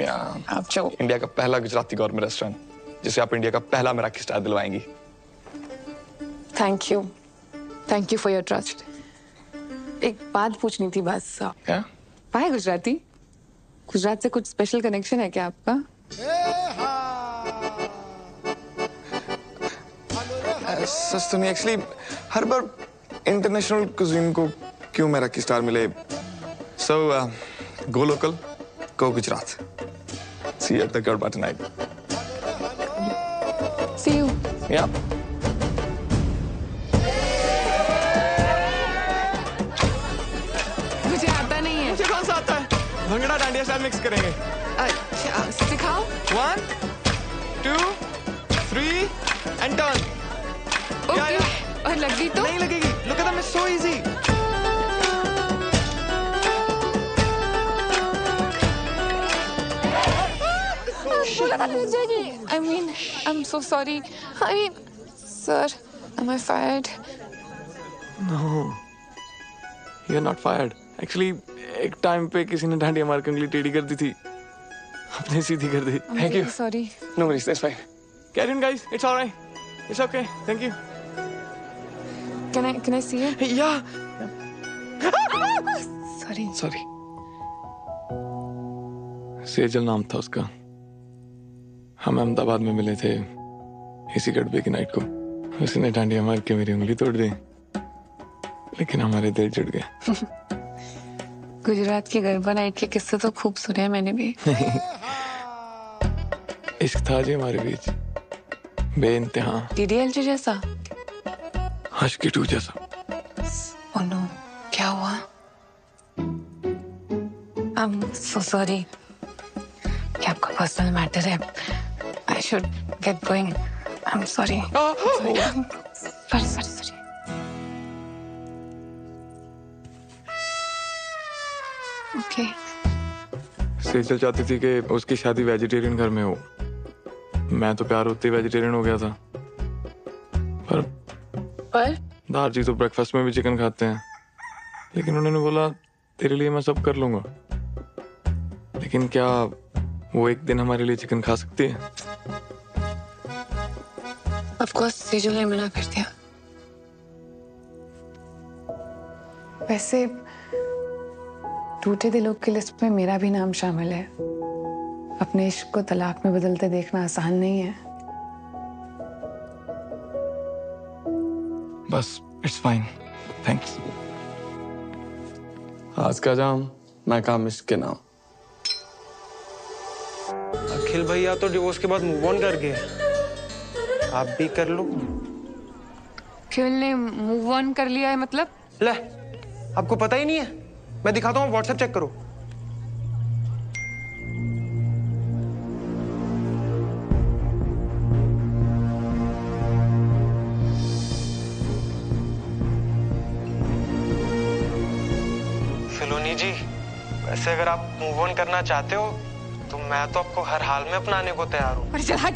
या Avjo. इंडिया का पहला गुजराती गौरमेंट रेस्टोरेंट जिसे आप इंडिया का पहला मराठी स्टार दिलवाएंगी। Thank you. Thank you for your trust. एक बात पूछनी थी बस। क्या? पाए गुजराती? गुजरात से कुछ स्पेशल कनेक्शन है क्या आपका? सच तो नहीं, एक्चुअली हर बार इंटरनेशनल कुजीन को क्यों मराठी स्टार मिले। So go local, go Gujarat. See you at the garba tonight. See you. या। मुझे आता नहीं है। मुझे कौन सा आता है? भंगड़ा डांडिया स्टाइल मिक्स करेंगे। अच्छा, सिखाओ। 1 2 3 एंड टर्न। ओके। और लग गई तो? नहीं लगेगी। Look at that, it's so easy. I mean, I'm so sorry. I mean, sir, am I fired? No, you're not fired. Actually, एक टाइम पे किसी ने डांडिया मार के उंगली टेढ़ी कर दी थी, अपने सीधी कर दी। I'm Thank you. really sorry. No worries, that's fine. Carry on, guys. It's all right. It's okay. Thank you. Can I see it? Yeah. Sorry. Sorry. Sejal नाम था उसका। हम अहमदाबाद में मिले थे इसी गड़बे की नाइट को। उसने डांडिया मार के मेरी उंगली तोड़ दी, लेकिन हमारे दिल जुड़ गए। गुजरात की गरबा नाइट के किस्से तो खूब सुने हैं मैंने भी। इश्क था जी हमारे बीच, बेइंतहा। DDLJ जैसा? आशिकी 2 जैसा। Oh no, क्या हुआ? I'm so sorry। क्या आपका पर्सनल मैटर है? I should get going. I'm sorry. Sorry. Okay. Sejal चाहती थी कि उसकी शादी वेजिटेरियन घर में हो। मैं तो प्यार होते ही वेजिटेरियन हो गया था। पर दादाजी तो ब्रेकफास्ट में भी चिकन खाते हैं, लेकिन उन्होंने बोला तेरे लिए मैं सब कर लूंगा। लेकिन क्या वो एक दिन हमारे लिए चिकन खा सकती है? Of course, सेजल ने मना कर दिया। वैसे टूटे दिलों की लिस्ट में मेरा भी नाम शामिल है। अपने इश्क को तलाक में बदलते देखना आसान नहीं है। बस इट्स फाइन, थैंक्स। आज का जाम मैं काम इश्क के नाम। अखिल भैया तो डिवोर्स के बाद मूव ऑन कर गए, आप भी कर लो। अखिल ने मूव ऑन कर लिया है मतलब? ले, आपको पता ही नहीं है? मैं दिखाता हूँ, व्हाट्सएप चेक करो। सलोनी जी, वैसे अगर आप मूव ऑन करना चाहते हो तो मैं तो आपको हर हाल में अपनाने को तैयार हूँ। अरे चल हट।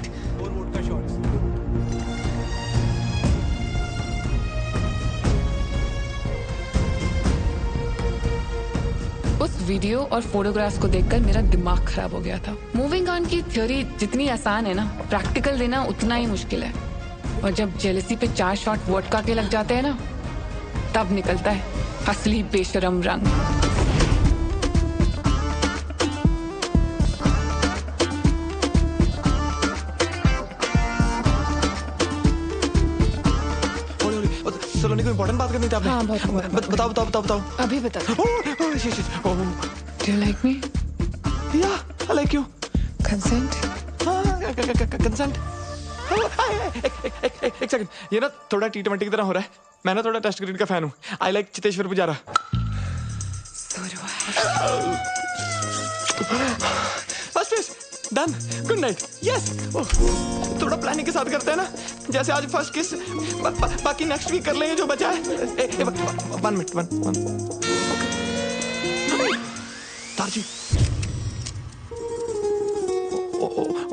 उस वीडियो और फोटोग्राफ्स को देखकर मेरा दिमाग खराब हो गया था। मूविंग ऑन की थ्योरी जितनी आसान है ना, प्रैक्टिकल देना उतना ही मुश्किल है। और जब जेलसी पे 4 शॉट वोडका के लग जाते हैं ना, तब निकलता है असली बेशरम रंग। सलोनी को इम्पोर्टेंट बात करनी थी आपने। हाँ, बहुत बताओ। अभी बता। Do you like me? Yeah, I like you. Consent? हाँ, consent. एक सेकंड, ये ना थोड़ा T20 की तरह हो रहा है। मैं ना थोड़ा टेस्ट क्रिकेट का फैन हूँ। I like Cheteshwar Pujara. First किस डन, गुड नाइट। यस, थोड़ा प्लानिंग के साथ करते हैं ना, जैसे आज फर्स्ट किस, बाकी नेक्स्ट वीक कर लेंगे जो बचा है। 1 मिनट, 1 तारजी,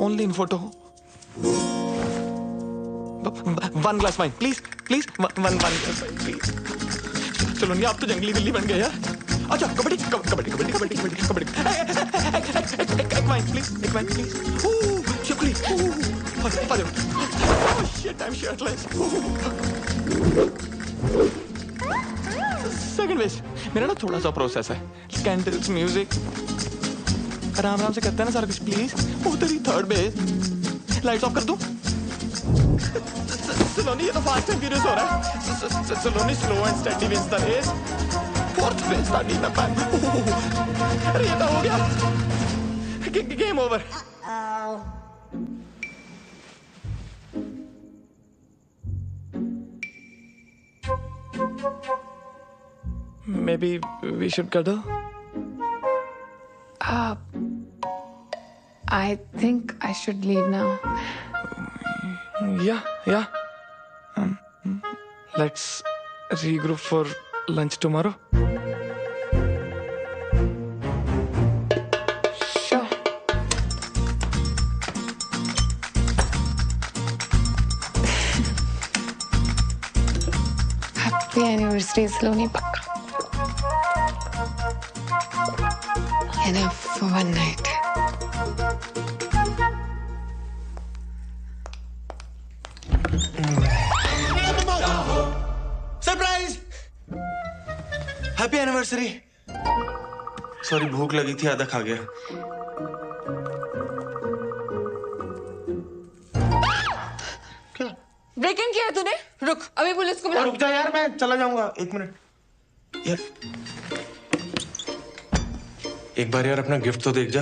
only in photo. 1 glass wine please, please 1 glass wine please. चलो नहीं, आप तो जंगली बिल्ली बन गए यार। अच्छा, कबड्डी कबड्डी कबड्डी कबड्डी कबड्डी कबड्डी। एक वाइन प्लीज, एक wine please. Shipley, shit, I am shirtless. Second base मेरा ना थोड़ा सा प्रोसेस है। कैंडल्स, म्यूजिक, आराम आराम से करते हैं ना सारा कुछ प्लीज। उधर ही थर्ड बेस, लाइट्स ऑफ कर दूं? सलोनी, ये तो फास्ट एंड फ्यूरियस हो रहा है। Saloni slow and steady wins the race. Fourth base था नी पैन। अरे ये तो हो गया, game over. Maybe we should cuddle? I think I should leave now. Yeah. Let's regroup for lunch tomorrow. Sure. Happy anniversary, Saloni, pakka. Enough for one night. Surprise! Happy anniversary. Sorry, भूख लगी थी, आधा खा गया। Break in किया है तूने? रुक, अभी पुलिस को बुला। रुक जा यार, मैं चला जाऊंगा। 1 मिनट यार, एक बार यार अपना गिफ्ट तो देख जा।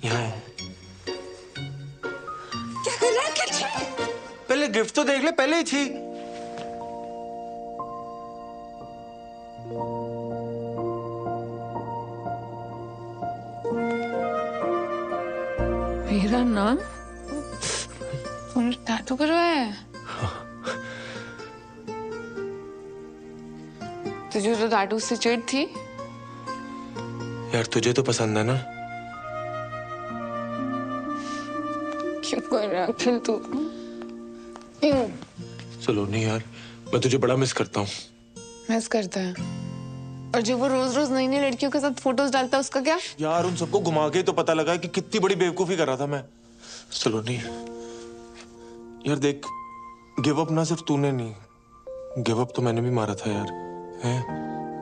यहाँ है। क्या कर रहा है? पहले गिफ्ट तो देख ले, पहले ही छी। मेरा नाम टैटू करवाया है? तुझे तो टैटू से चिढ़ थी यार, तुझे तो पसंद है ना? क्यों कर रहा है अखिल तू? सलोनी यार, मैं तुझे बड़ा मिस करता हूँ। मिस करता है? और जो वो रोज रोज नई नई लड़कियों के साथ फोटोज डालता है, उसका क्या? यार, उन सबको घुमा के तो पता लगा कि कितनी बड़ी बेवकूफी कर रहा था मैं। सलोनी यार देख, गिव अप ना सिर्फ तूने नहीं, गिव अप तो मैंने भी मारा था यार, हैं?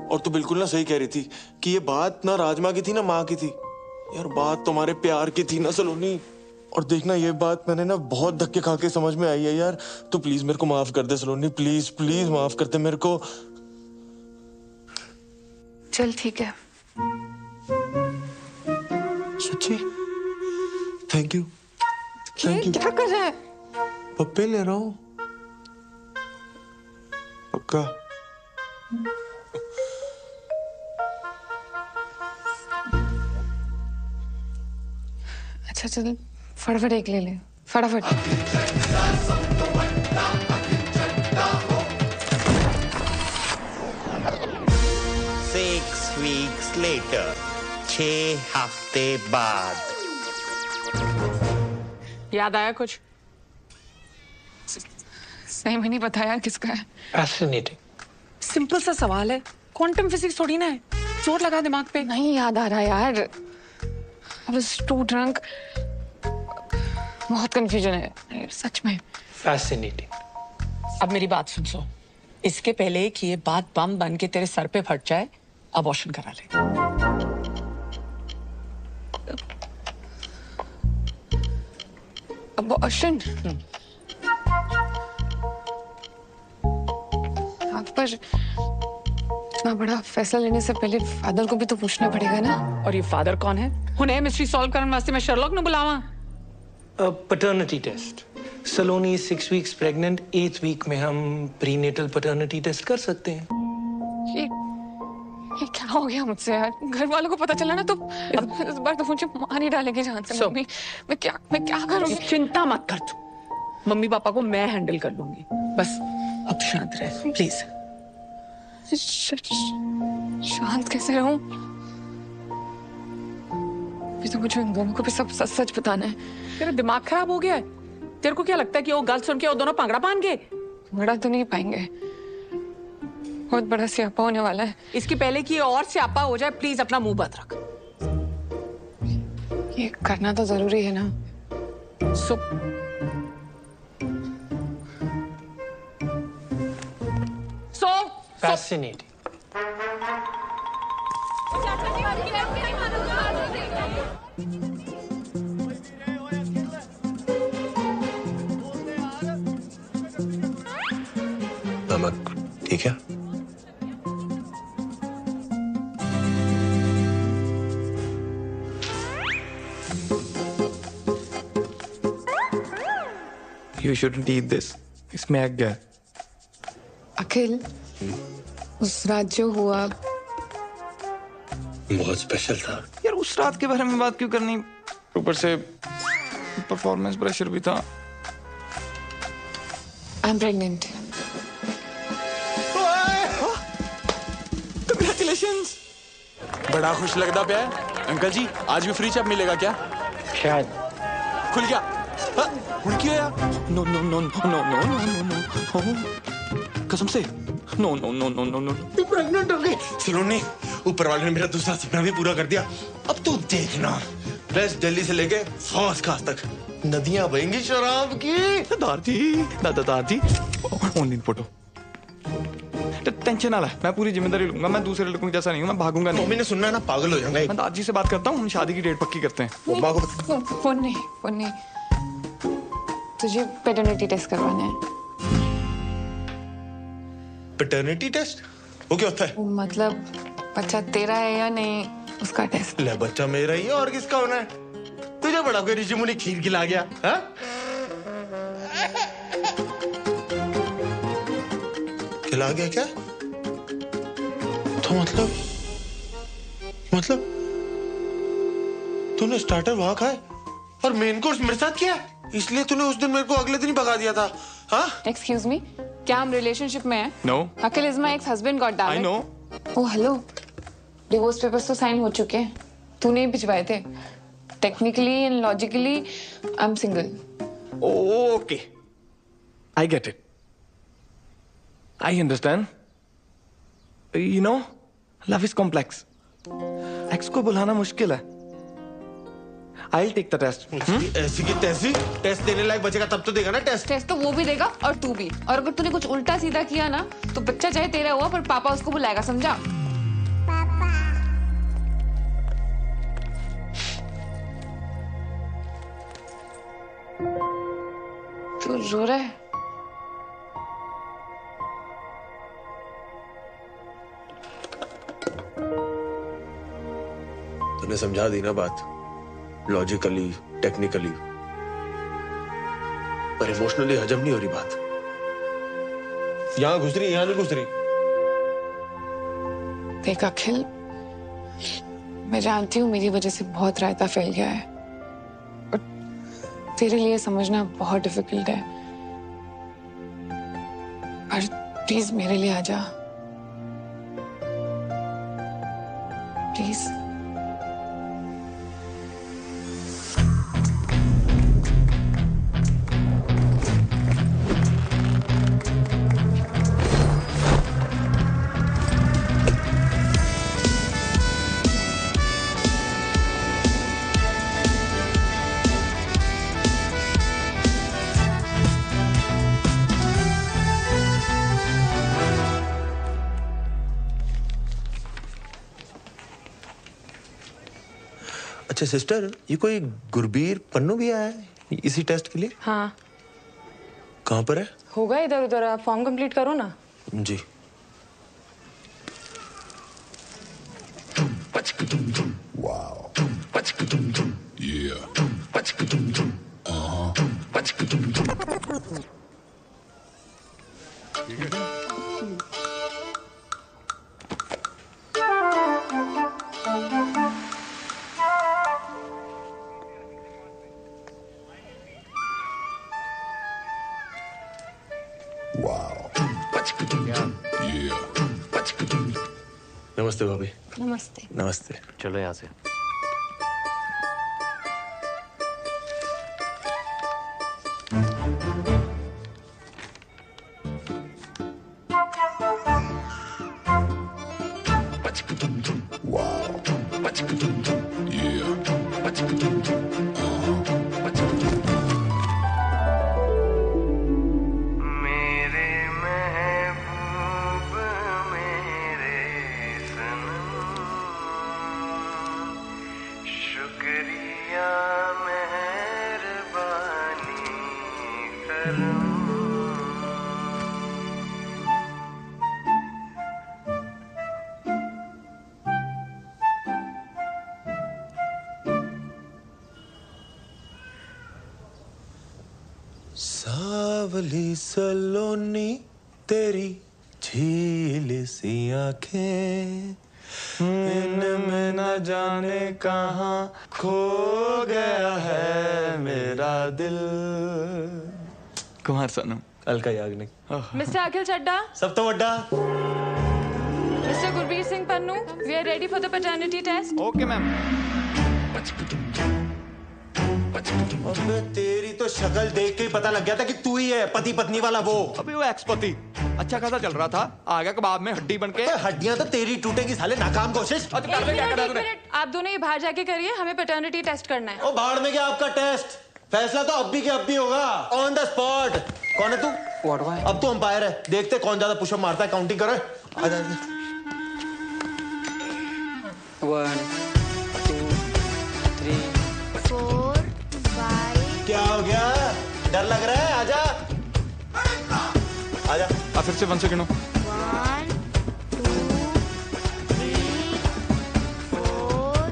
और तू बिल्कुल ना सही कह रही थी कि ये बात ना राजमा की थी ना माँ की थी। यार बात तुम्हारे प्यार की थी ना सलोनी। और देखना, ये बात मैंने ना बहुत धक्के खा के समझ में आई है यार। तो प्लीज मेरे को माफ कर दे सलोनी, प्लीज प्लीज माफ कर दे मेरे को। चल ठीक है। सच्ची? Thank you. Thank you. क्या कर रहा है? पप्पे ले रहा हूँ, पक्का। अच्छा चल, फटाफट एक ले ले, फटाफट। 6 weeks later, 6 हफ्ते बाद। याद आया कुछ? सही में नहीं पता यार किसका है। Fascinating. सिंपल सा सवाल है, क्वांटम फिजिक्स थोड़ी ना है। चोट लगा दिमाग पे। नहीं याद आ रहा यार। I was too drunk. बहुत कंफ्यूजन है सच में। Fascinating. अब मेरी बात सुन। इसके पहले कि ये बात बम बन के तेरे सर पे फट जाए, अबॉर्शन करा ले। अबॉर्शन? पर इतना बड़ा फैसला लेने से पहले फादर को भी तो पूछना पड़ेगा ना। और ये फादर कौन है? हुने मिस्ट्री सॉल्व करने वास्ते मैं शर्लॉक ने बुलावा। Paternity test. Saloni 6 weeks pregnant, 8th week में हम प्रीनेटल पैटर्निटी टेस्ट कर सकते हैं। ये क्या हो गया मुझसे यार? घर वालों को पता चला ना तो इस बार तो मुझे मार नहीं डालेंगे जान से। मम्मी मैं क्या करूँगी? चिंता मत कर तू, मम्मी पापा को मैं हैंडल कर लूंगी। बस अब शांत रह प्लीज। शांत कैसे रहूं? अभी तो मुझे उन दोनों को भी सब सच सच बताना है। तेरा दिमाग खराब हो गया है? तेरे को क्या लगता है कि वो गल सुन के वो दोनों पांगड़ा पान गए? बड़ा तो नहीं पाएंगे, बहुत बड़ा स्यापा होने वाला है। इसकी पहले कि और स्यापा हो जाए प्लीज अपना मुंह बंद रख। ये करना तो जरूरी है ना। Fascinating. नमक ठीक है? You shouldn't eat this. इसमें एग गया। अखिल, उस रात जो हुआ बहुत स्पेशल था यार। उस रात के बारे में बात क्यों करनी? ऊपर से परफॉर्मेंस प्रेशर भी था। I am pregnant. Congratulations! बड़ा खुश लगता पे अंकल जी, आज भी फ्री चप मिलेगा क्या? शायद। खुल गया। खुल गया। No no no no no no no no, कसम से no no no no no no. तू प्रेग्नेंट हो गई। सलोनी, ऊपर वाले ने मेरा दूसरा सपना भी पूरा कर दिया। अब तू देखना, वेस्ट दिल्ली से लेके फर्स्ट क्लास तक नदियां बहेंगी शराब की। दादाजी ऑनलाइन फोटो। टेंशन ना ले, मैं पूरी जिम्मेदारी लूंगा। मैं दूसरे लड़कों जैसा नहीं हूँ, मैं भागूंगा नहीं। मम्मी ने सुनना है ना, पागल हो जाऊंगा। मैं दादी से बात करता हूँ, हम शादी की डेट पक्की करते हैं। मम्मा को फोन नहीं, तुझे पैटर्निटी टेस्ट करवाना है। Paternity test? वो क्या होता है? मतलब बच्चा तेरा है या नहीं उसका टेस्ट। ले, बच्चा मेरा ही है और किसका होना है? तुझे बड़ा कोई ऋषि मुनि खीर खिला गया? हाँ? खिला गया क्या? तो मतलब तूने स्टार्टर वहां खाए और मेन कोर्स मेरे साथ किया, इसलिए तूने उस दिन मेरे को अगले दिन ही भगा दिया था। हाँ? एक्सक्यूज मी, क्या हम रिलेशनशिप में हैं? No. Akhil is my ex husband, god damn it. I know. Oh hello, divorce papers तो साइन हो चुके हैं, तूने ही भिजवाए थे। Technically and logically I am single. Okay, I get it, I understand. You know, love is complex. Ex को बुलाना मुश्किल है। I'll take the test. ऐसी की तैसी टेस्ट देने लायक बचेगा तब तो देगा ना टेस्ट। टेस्ट तो वो भी देगा और तू भी। और अगर तूने कुछ उल्टा सीधा किया ना तो बच्चा चाहे तेरा हुआ पर पापा उसको बुलाएगा, समझा? तू रो रहा है? तूने समझा दी ना बात, लॉजिकली टेक्निकली, पर इमोशनली हजम नहीं हो रही बात। यहां घुस रही, यहां नहीं घुस रही। देख अखिल, मैं जानती हूँ मेरी वजह से बहुत रायता फैल गया है और तेरे लिए समझना बहुत डिफिकल्ट है, पर प्लीज मेरे लिए आ जा, प्लीज। अच्छा सिस्टर, ये कोई गुरबीर पन्नू भी आया है इसी टेस्ट के लिए? हाँ। कहाँ पर है? होगा इधर उधर, आप फॉर्म कंप्लीट करो ना। जी। नमस्ते भाभी। नमस्ते। नमस्ते। चलो यहाँ से। सावली सलोनी तेरी झील सी आंखें, इनमें न जाने कहाँ खो गया है मेरा दिल। कुमार सानू कल का याग्निक। मिस्टर अखिल चड्डा, सब तो वड्डा। Mister Gurbir Singh Pannu, we are ready for the paternity test. Okay ma'am. अबे तेरी तो शक्ल देख के ही पता लग गया था कि तू ही है पति पत्नी वाला वो। अभी वो एक्स पति अच्छा खासा चल रहा था, आ गया कबाब में हड्डी बनके। हड्डियां तो तेरी टूटेगी साले, नाकाम कोशिश। एक मिनट, आप दोनों ये बाहर जाके करिए, हमें पैटर्निटी टेस्ट करना है। ओ बाहर में क्या आपका टेस्ट? फैसला तो अब भी के अब भी होगा, ऑन द स्पॉट। कौन है तू? अब तू अंपायर है, देखते कौन ज्यादा पुशअप मारता है, काउंटिंग करो। आजा। 1 2 3 4 5। क्या हो गया? डर लग रहा है? आजा आजा। फिर से 1 से गिनो। 1 2 3 4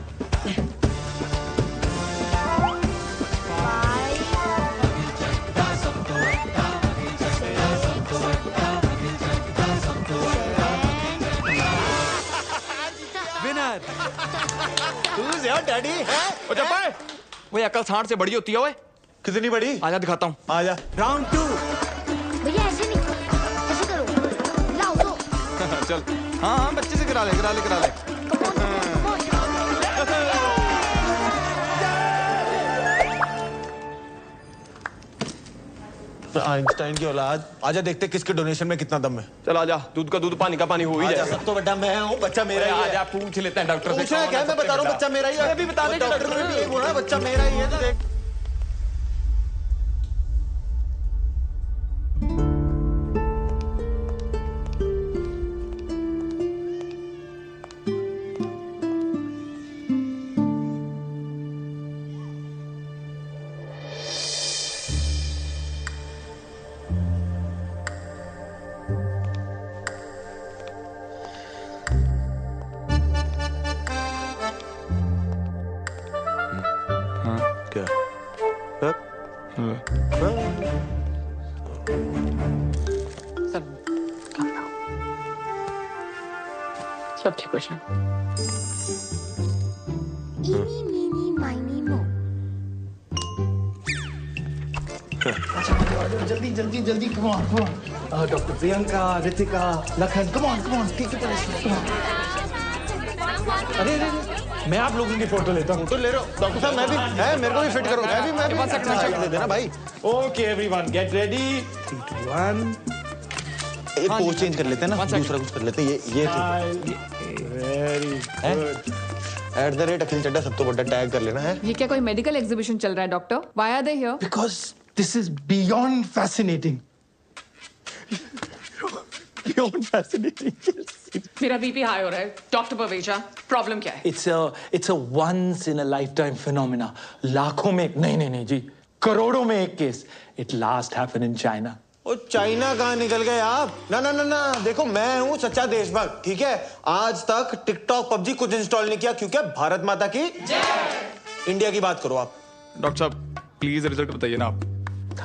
विनर। तू यार डैडी है? ओ चप्पा, वो अकल सांड से बड़ी होती है। ओए कितनी बड़ी? आजा दिखाता हूँ। आजा। राउंड 2। भैया ऐसे नहीं, ऐसे करो, लाओ दो। चल हाँ हाँ बच्चे से करा ले। आइंस्टाइन की औलाद। आजा देखते किसके डोनेशन में कितना दम है। चल आजा, दूध का दूध पानी का पानी हो ही जाएगा। सब तो बड़ा मैं हूँ, बच्चा मेरा ही है। आजा पूछ लेते हैं डॉक्टर से। पूछना क्या? मैं बता रहा हूँ बच्चा मेरा ही है। अभी बता दे। डॉक्टर ने भी यही बोला, बच्चा मेरा ही है। तो देख सब ठीक हो जाए। इनी मीनी माइनी मो। जल्दी come on doctor Priyanka, Ritika, Lakhan, come on ठीक है। अरे मैं आप लोगों की फोटो लेता हूँ। फोटो ले रहे हो? डॉक्टर साहब मैं भी है, मेरे को भी फिट करो। मैं भी दे देना भाई। Okay everyone get ready. 3 2 1। एक पोज चेंज कर लेते हैं ना, दूसरा कुछ कर लेते हैं। ये वेरी गुड। @ अखिल चड्डा सब तो बड़ा टैग कर लेना है। ये क्या कोई मेडिकल एग्जीबिशन चल रहा है doctor? Why are they here? Because this is beyond fascinating. Beyond fascinating. मेरा बीपी हाई हो रहा है डॉक्टर पवेजा, प्रॉब्लम क्या है? It's a once in a lifetime phenomena. लाखों में एक नहीं जी, करोड़ों में एक केस। It last happened in China ओ चाइना कहाँ निकल गए आप? ना ना ना ना, देखो मैं हूँ सच्चा देशभक्त, ठीक है? आज तक टिकटॉक पबजी कुछ इंस्टॉल नहीं किया क्योंकि भारत माता की जय। इंडिया की बात करो आप। डॉक्टर साहब प्लीज रिजल्ट बताइए ना आप।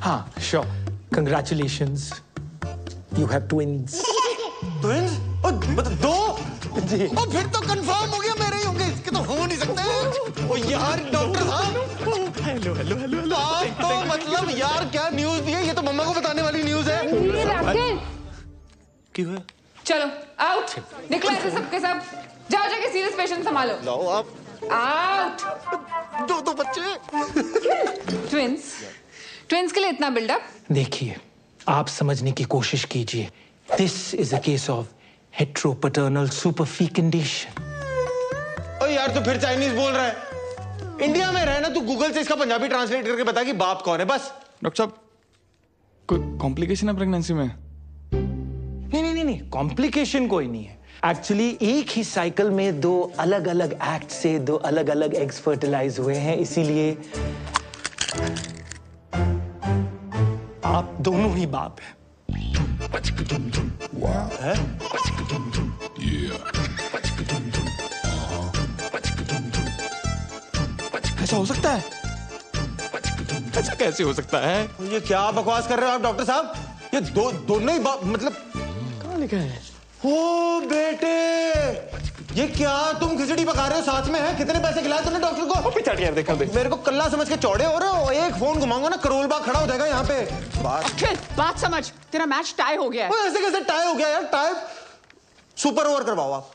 हाँ sure, congratulations, you have twins. Twins? दो? जी। और फिर तो कंफर्म हो गया मेरे ही होंगे, इसके तो हो नहीं सकते। ओ यार डॉक्टर साहब, हेलो हेलो हेलो हेलो। आप तो मतलब यार क्या न्यूज़ दी है, ये तो मम्मा को बताने वाली न्यूज़ है। क्यों है? चलो आउट, निकलो ऐसे सबके सब, जाओ जाके सीरियस पेशेंट संभालो। लाओ आप। आउट। दो बच्चे। ट्विंस के लिए इतना बिल्डअप? देखिए, आप समझने की कोशिश कीजिए। This is a case of heteropaternal superfecundation. ओ यार तू फिर चाइनीज बोल रहा है। इंडिया में रहे ना, तू गूगल से इसका पंजाबी ट्रांसलेट करके बता कि बाप कौन है बस। डॉक्टर साहब कोई कॉम्प्लिकेशन है प्रेगनेंसी में? नहीं, कॉम्प्लिकेशन कोई नहीं है। एक्चुअली एक ही साइकिल में दो अलग अलग एक्ट से दो अलग अलग एग्स फर्टिलाइज हुए हैं, इसीलिए आप दोनों ही बाप हैं। ऐसा हो सकता है? ऐसा कैसे हो सकता है? ये क्या बकवास कर रहे हो आप डॉक्टर साहब? ये दोनों ही मतलब कहाँ लिखा है? ओ बेटे, ये क्या तुम खिचड़ी पका रहे हो साथ में है? कितने पैसे खिलाए तुमने डॉक्टर को? पिछाड़ यार देखा दे। मेरे को कल्ला समझ के चौड़े हो रहे हो। एक फोन घुमाऊंगा ना करोल बाग खड़ा हो जाएगा यहाँ पे। बात समझ, तेरा मैच टाई हो गया है। ऐसे कैसे टाई हो गया यार? टाई सुपर ओवर करवाओ आप।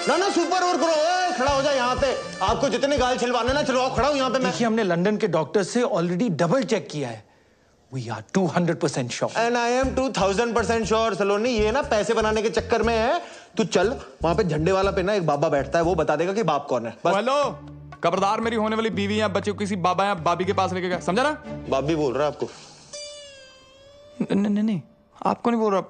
ना सुपर ओवर करो, खड़ा हो जाए यहाँ पे। आपको जितने गाल छिलवाने ना छिलवाओ, खड़ा हूँ यहाँ पे मैं। देखिए, हमने लंदन के डॉक्टर से ऑलरेडी डबल चेक किया है। We are 200% sure. And I am 2000% sure, सलोनी। ये ना पैसे बनाने के चक्कर में है। तू चल वहाँ पे झंडे वाला पे ना एक बाबा बैठता है, वो बता देगा कि बाप कौन है। हेलो, खबरदार मेरी होने वाली बीवी या बच्चे को किसी बाबा या बाबी के पास लेके गया, समझा ना? बाप भी बोल रहा है आपको? नहीं, आपको नहीं बोल रहा,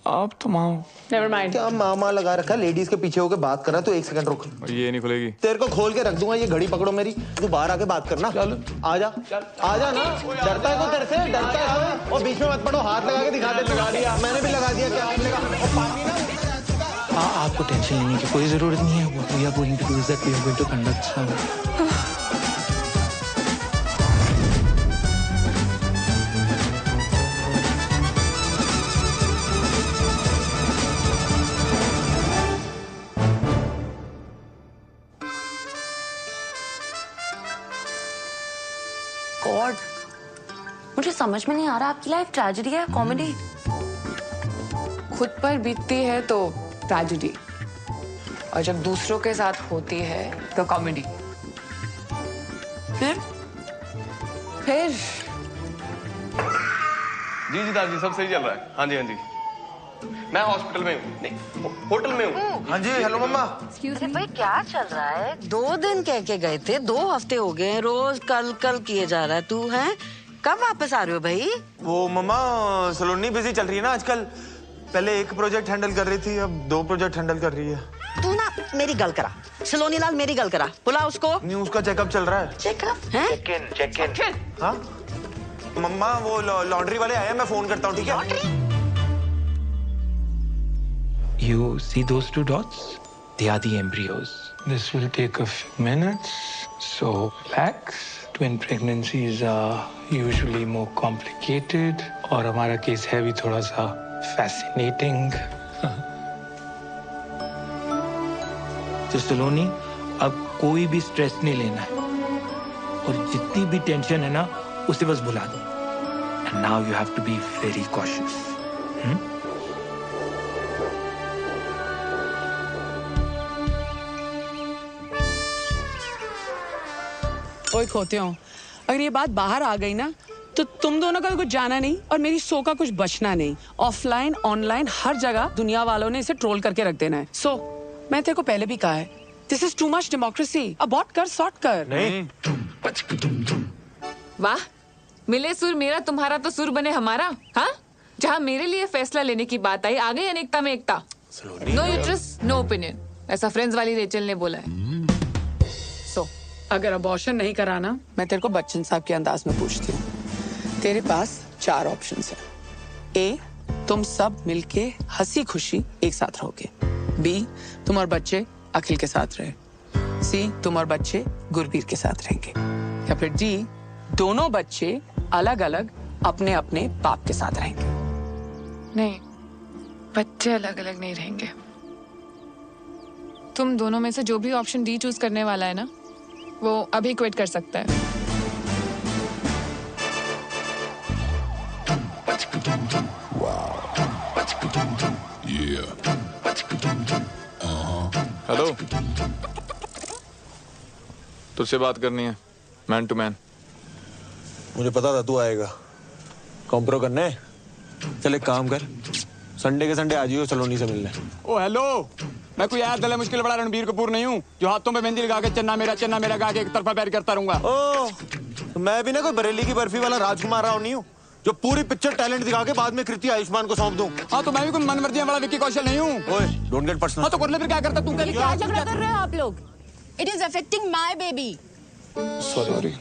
आप तो माँ। Never mind. क्या मामा लगा रखा है? लेडीज के पीछे होकर बात कर रहा है। तू एक सेकंड रुक। ये नहीं खुलेगी। तेरे को खोल के रख दूंगा, ये घड़ी पकड़ो मेरी। तू बाहर आके बात करना। चल आजा ना। डरता है तो तेरे से? डरता है? और बीच में मत पड़ो, हाथ लगा के दिखा दे। लगा दिया, मैंने भी लगा दिया। क्या आपने कहा? और पानी ना। आपको टेंशन लेने की कोई जरूरत नहीं है। What we are going to do is that we are going to conduct some God, मुझे समझ में नहीं आ रहा आपकी लाइफ ट्रेजेडी है कॉमेडी? खुद पर बीतती है तो ट्रेजेडी, और जब दूसरों के साथ होती है तो कॉमेडी। फिर जी दादी सब सही चल रहा है। हाँ जी मैं हॉस्पिटल में हूँ, नहीं होटल में हूँ। हाँ जी हेलो मम्मा। अरे भाई क्या चल रहा है? 2 दिन कह के गए थे, 2 हफ्ते हो गए, रोज कल किए जा रहा है। तू है कब वापस आ रहे हो भाई? वो मम्मा सलोनी बिजी चल रही है ना आजकल। पहले एक प्रोजेक्ट हैंडल कर रही थी, अब 2 प्रोजेक्ट हैंडल कर रही है। तू ना मेरी गल करा, सलोनी लाल मेरी गल करा, बुला उसको। नहीं, उसका चेकअप चल रहा है। चेकअप है? Check in. हाँ मम्मा, वो लॉन्ड्री वाले आए, मैं फोन करता हूँ, ठीक है? You see those 2 dots? They are the embryos. This will take a few minutes, so relax. Twin pregnancies are usually more complicated, और हमारा केस है भी थोड़ा सा fascinating. तो सलोनी, अब कोई भी स्ट्रेस नहीं लेना है, और जितनी भी टेंशन है ना उसे बस भुला दो। And now you have to be very cautious. ओए खोते हो, अगर ये बात बाहर आ गई ना तो तुम दोनों का कुछ जाना नहीं और मेरी सो का कुछ बचना नहीं। ऑफलाइन ऑनलाइन हर जगह दुनिया वालों ने इसे ट्रोल करके रख देना है। सो मैं तेरे को पहले भी कहा है, this is too much democracy. Abort कर, सॉर्ट कर। नहीं। वाह, मिले सुर मेरा तुम्हारा तो सुर बने हमारा। हाँ, जहाँ मेरे लिए फैसला लेने की बात आई, आ गई अनेकता में एकता। नो यूट्रस नो ओपिनियन, ऐसा फ्रेंड्स वाली रेचल ने बोला है। अगर अबॉर्शन नहीं कराना, मैं तेरे को बच्चन साहब के अंदाज में पूछती हूँ। तेरे पास 4 ऑप्शंस हैं। ए, तुम सब मिलके हंसी खुशी एक साथ रहोगे। बी, तुम और बच्चे अखिल के साथ रहे। सी, तुम और बच्चे गुरबीर के साथ रहेंगे। या फिर डी, दोनों बच्चे अलग अलग अपने अपने बाप के साथ रहेंगे। नहीं, बच्चे अलग अलग नहीं रहेंगे। तुम दोनों में से जो भी ऑप्शन डी चूज करने वाला है ना, वो अभी क्विट कर सकता है। हेलो, तुझसे बात करनी है, मैन टू मैन। मुझे पता था तू आएगा। कॉम्प्रो करना है? चल एक काम कर, संडे के संडे आ जाइयो सलोनी से मिलने। ओ हेलो, मैं कोई यार दिल मुश्किल बड़ा रणबीर कपूर नहीं हूँ जो हाथों पे मेहंदी लगा के चन्ना मेरा गा के एक तरफा पैर करता रहूंगा। ओ, तो मैं भी ना कोई बरेली की बर्फी वाला राजकुमार राव नहीं हूँ जो पूरी पिक्चर टैलेंट दिखा के बाद में कृति आयुष्मान को सौंप दूं। हाँ, तो मैं भी कोई मनमर्जी वाला विक्की कौशल नहीं हूँ। ओए, डोंट गेट पर्सनल। हाँ, तो कर ले फिर, क्या करता तू? क्या झगड़ा कर रहे हो आप लोग? It is affecting my baby. Sorry.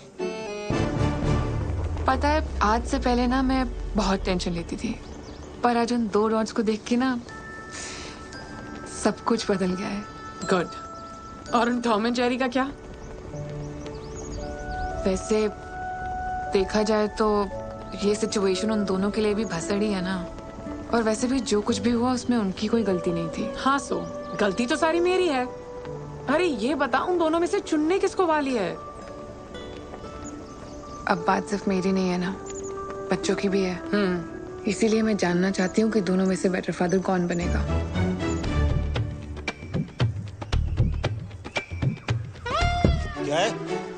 पता है, आज से पहले ना मैं बहुत टेंशन लेती थी, पर आज उन 2 डॉट्स को देख के ना सब कुछ बदल गया है। गुड। और उन टॉम एंड जेरी का क्या? वैसे देखा जाए तो ये सिचुएशन उन दोनों के लिए भी भसड़ी है ना। और वैसे भी जो कुछ भी हुआ उसमें उनकी कोई गलती नहीं थी। हाँ, सो गलती तो सारी मेरी है। अरे ये बता, उन दोनों में से चुनने किसको वाली है? अब बात सिर्फ मेरी नहीं है ना, बच्चों की भी है। इसीलिए मैं जानना चाहती हूँ कि दोनों में से बेटर फादर कौन बनेगा। क्या है?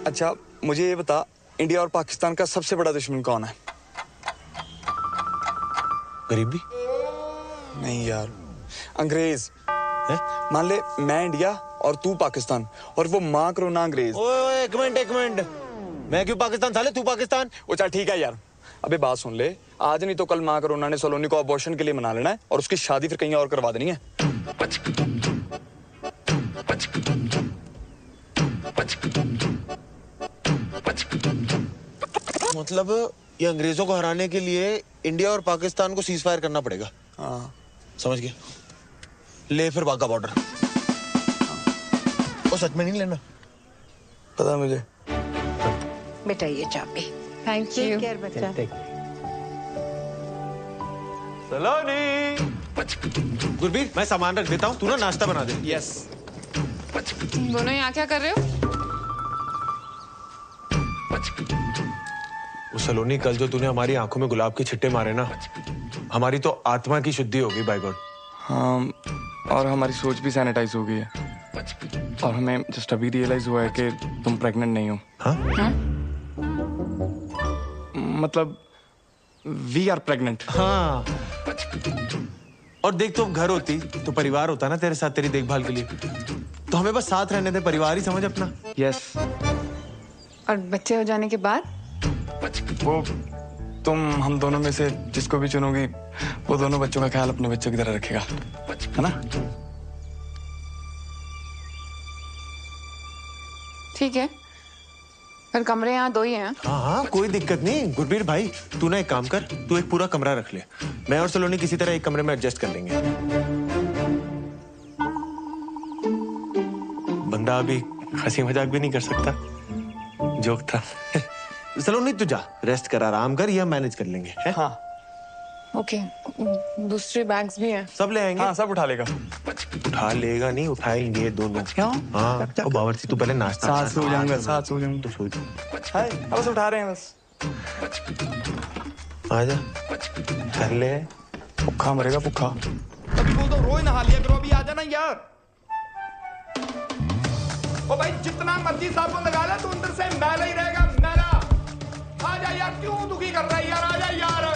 अच्छा, मुझे ये बता, इंडिया और पाकिस्तान का सबसे बड़ा दुश्मन कौन है? गरीबी? नहीं यार, अंग्रेज। मान ले मैं इंडिया और तू पाकिस्तान, और वो माँ करोना अंग्रेज। ओए, एक मिनट। मैं क्यों पाकिस्तान साले, तू पाकिस्तान? ओ चल ठीक है यार। अबे बात सुन ले, आज नहीं तो कल माँ करोना ने सलोनी को अबॉर्शन के लिए मना लेना है और उसकी शादी फिर कहीं और करवा देनी है। मतलब ये अंग्रेजों को हराने के लिए इंडिया और पाकिस्तान को सीज फायर करना पड़ेगा। हाँ, समझ गया। ले फिर वाघा बॉर्डर। वो सच में नहीं लेना? पता है मुझे। बेटा ये चाबी। Thank you. टेक केयर बच्चा। सलोनी। गुरबीर, मैं सामान रख देता हूँ, तू ना नाश्ता बना दे। यस। तुम दोनों यहाँ क्या कर रहे हो? वो सलोनी, कल जो तूने हमारी आंखों में गुलाब के छिट्टे मारे ना, हमारी तो आत्मा की शुद्धि होगी बाय गॉड। हाँ, और हमारी सोच भी सैनिटाइज हो गई है। और हमें जस्ट अभी रियलाइज हुआ है कि तुम प्रेग्नेंट नहीं हो। हाँ? मतलब वी आर प्रेग्नेंट। हाँ। और देख, तो घर होती तो परिवार होता ना तेरे साथ, तेरी देखभाल के लिए। तो हमें बस साथ रहने दे, परिवार ही समझ अपना। यस। और बच्चे हो जाने के बाद? वो तुम हम दोनों में से जिसको भी चुनोगी, वो दोनों बच्चों का ख्याल अपने बच्चों की तरह रखेगा, है ना? ठीक है, पर कमरे यहाँ 2 ही हैं। हाँ, कोई दिक्कत नहीं। गुरबीर भाई, तू ना एक काम कर, तू एक पूरा कमरा रख ले। मैं और सलोनी किसी तरह एक कमरे में एडजस्ट कर लेंगे। बंदा अभी हंसी मजाक भी नहीं कर सकता, जोक था। सलोनी तू जा, रेस्ट कर, आराम कर, ये हम मैनेज कर लेंगे। है? हाँ। ओके, दूसरे बैग्स भी हैं। सब ले आएंगे। हाँ, सब उठा लेगा। उठा लेगा नहीं, उठाएंगे दोनों। क्यों? हाँ, तो बावर्ची तू पहले नाश्ता। साथ सो जाऊंगा, साथ सो जाऊंगा। तो सो जा। हाय, बस उठा रहे हैं बस। आजा, कर ले। भूखा मरेगा, भूखा। अभी बोल दो, रोज नहा लिया करो, अभी आ जाना यार। ओ भाई, जितना मर्जी साबुन लगा ले, तू अंदर से मैला ही रहेगा, मैला। आजा यार, क्यों दुखी कर रहा है यार, आजा यार।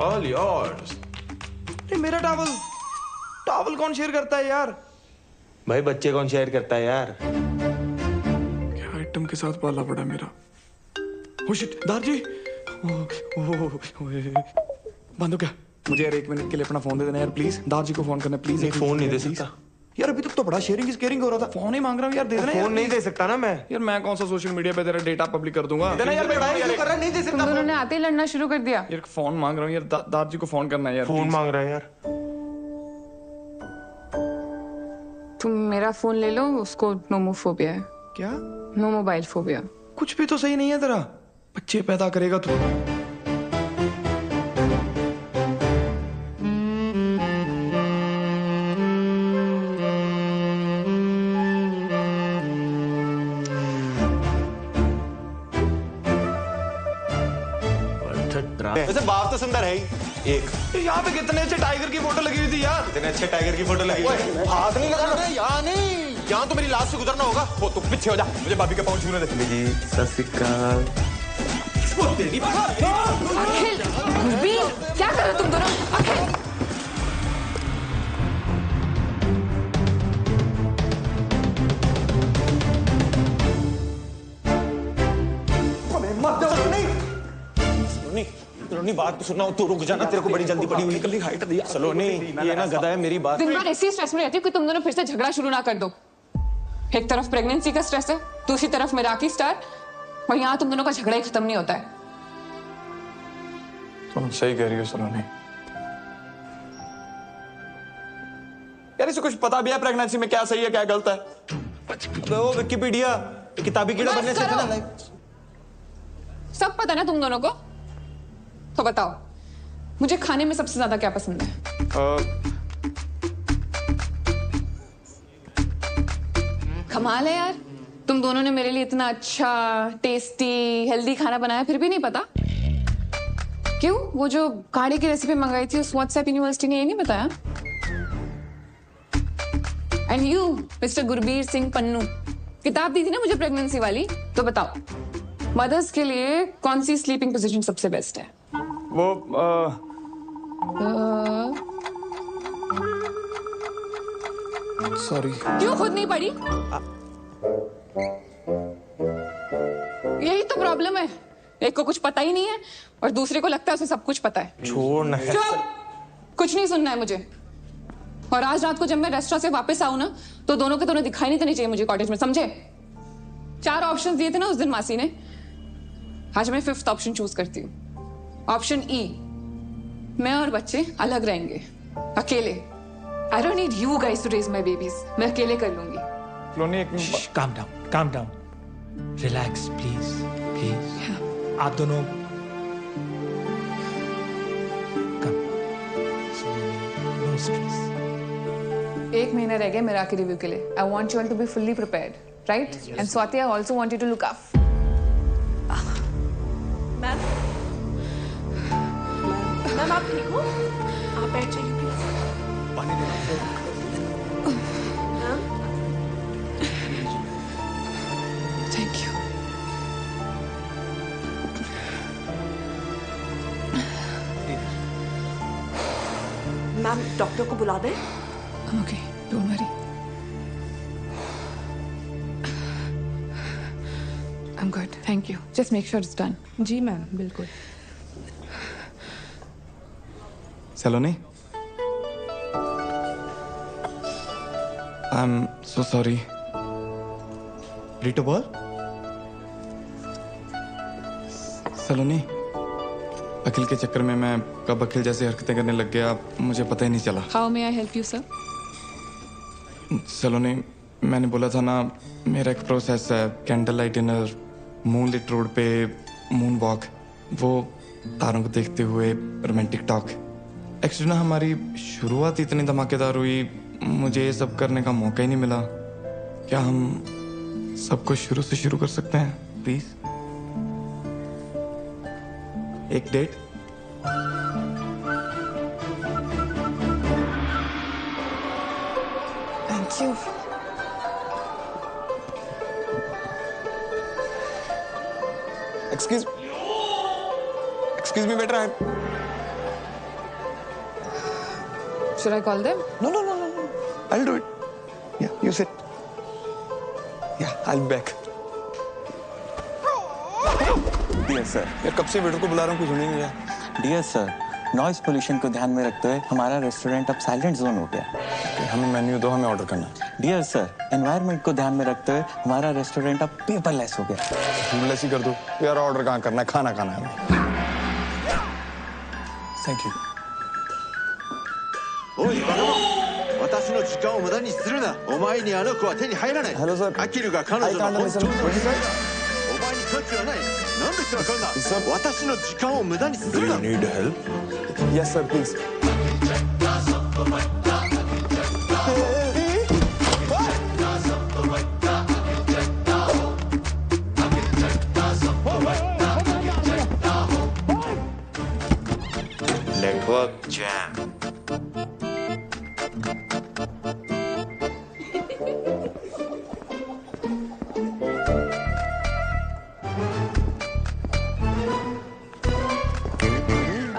All yours. ये मेरा टॉवल कौन शेयर करता है यार? भाई बच्चे कौन शेयर करता है यार? क्या आइटम के साथ पाला पड़ा मेरा। ओ शिट, दारजी। बंद हो क्या? मुझे यार 1 मिनट के लिए अपना फोन दे देना यार प्लीज। दारजी को फोन करना प्लीज। एक फोन नहीं दे सकता। यार अभी तक तो बड़ा शेयरिंग इज केयरिंग हो रहा था। फोन ही मांग रहा हूँ यार, दे देना। फोन नहीं दे सकता ना मैं। यार मैं कौन सा सोशल मीडिया पे तेरा डेटा पब्लिक कर दूंगा। देना यार, लड़ाई क्यों कर रहा है? नहीं दे सकता। तुम दोनों ने आते ही लड़ना शुरू कर दिया। यार फोन मांग रहा हूँ यार, दादाजी को फोन करना है यार। फोन मांग रहा है यार। तुम मेरा फोन ले लो, उसको नोमोफोबिया है। क्या? No mobile phobia. कुछ भी तो सही नहीं है तेरा। बच्चे पैदा करेगा तू। वैसे बाप तो सुंदर है ही। एक यहाँ पे कितने अच्छे टाइगर की फोटो लगी हुई थी यार। कितने अच्छे टाइगर की फोटो लगी हुई। हाथ नहीं लगाना यहाँ नहीं, यहाँ तो मेरी लाश से गुजरना होगा। वो तू पीछे हो जा, मुझे भाभी का पाँव छूने दे। जी सत श्री अकाल। अखिल, गुरबीर, क्या कर रहे हो तुम दोनों? अखिल सलोनी बात तो सुनना, तू रुक जाना, तेरे को बड़ी जल्दी पड़ी हुई। निकलनी हाइट दिया सलोनी, ये ना गधा है मेरी बात। दिन भर ऐसी स्ट्रेस में रहती हूँ कि तुम दोनों फिर से झगड़ा शुरू ना कर दो। एक तरफ प्रेगनेंसी का स्ट्रेस है, दूसरी तरफ मिराकी स्टार, और यहाँ तुम दोनों का झगड़ा ही खत्म नहीं होता है। तुम सही कह रही हो सलोनी। यार इसे कुछ पता भी है प्रेगनेंसी में क्या सही है क्या गलत है? वो विकिपीडिया किताबी कीड़ा बनने से ना। सब पता ना तुम दोनों को? तो बताओ, मुझे खाने में सबसे ज्यादा क्या पसंद है? कमाल है यार, तुम दोनों ने मेरे लिए इतना अच्छा, टेस्टी, हेल्दी खाना बनाया, फिर भी नहीं पता। क्यों? वो जो काढ़े की रेसिपी मंगाई थी उस व्हाट्सएप यूनिवर्सिटी ने ये नहीं बताया? And you mister Gurbir Singh Pannu, किताब दी थी ना मुझे प्रेगनेंसी वाली, तो बताओ मदर्स के लिए कौन सी स्लीपिंग पोजीशन सबसे बेस्ट है? वो सॉरी। क्यों खुद नहीं पढ़ी? यही तो प्रॉब्लम है, एक को कुछ पता ही नहीं है और दूसरे को लगता है उसे सब कुछ पता है। छोड़ ना। चुप! कुछ नहीं सुनना है मुझे। और आज रात को जब मैं रेस्टोरेंट से वापस आऊं ना, तो दोनों के दोनों दिखाई नहीं देने चाहिए मुझे कॉटेज में, समझे? 4 ऑप्शंस दिए थे ना उस दिन मासी ने, आज मैं 5th ऑप्शन चूज करती हूँ। ऑप्शन ई, मैं और बच्चे अलग रहेंगे, अकेले। I don't need you guys to raise my babies, मैं अकेले कर लूंगी। Calm down, calm down. Relax, please, please. आप दोनों no stress. 1 महीना रह गया मेरा रिव्यू के लिए। I want you all to be fully prepared, right? And Swati, I also want you to look up. Ma'am आप ठीक हो? आप बैठ जाइए प्लीज। पानी दे दो। Thank you. मैम डॉक्टर को बुला दें? Okay, don't worry. I am good, thank you. Just make sure it's done. जी मैम, बिल्कुल। Saloni, I am so sorry. रिटो बोल। सलोनी, अखिल के चक्कर में मैं कब अखिल जैसी हरकतें करने लग गया मुझे पता ही नहीं चला। How may I help you sir? Saloni, मैंने बोला था ना, मेरा एक प्रोसेस है, candle light dinner, moonlit road पे मून वॉक, वो तारों को देखते हुए रोमांटिक टॉक। एक्चुअली ना हमारी शुरुआत इतनी धमाकेदार हुई, मुझे ये सब करने का मौका ही नहीं मिला। क्या हम सब कुछ शुरू से शुरू कर सकते हैं प्लीज? एक date? Thank you. Excuse me, better. Should I call them? No. I'll do it. Yeah, you sit. Yeah, I'll be back. Dear sir, यार कब से वेटर को बुला रहा हूँ, कुछ नहीं मिला। डियर सर, नॉइज पोल्यूशन को ध्यान में रखते हुए हमारा रेस्टोरेंट अब साइलेंट जोन हो गया। हमें मेन्यू दो, हमें ऑर्डर करना है। डियर सर, एनवायरनमेंट को ध्यान में रखते हुए हमारा रेस्टोरेंट अब पेपरलेस हो गया। पेपरलेस ही कर दो यार, ऑर्डर कहाँ करना है, खाना खाना है। Thank you. おいバカ者、私の時間を無駄にするな。お前にあの子は手に入らない。Hello sir。アキルが彼女の本当のお前に価値はない。なんでわかんな。私の時間を無駄にするな。Do you need help? Yes sir, please. Network jam.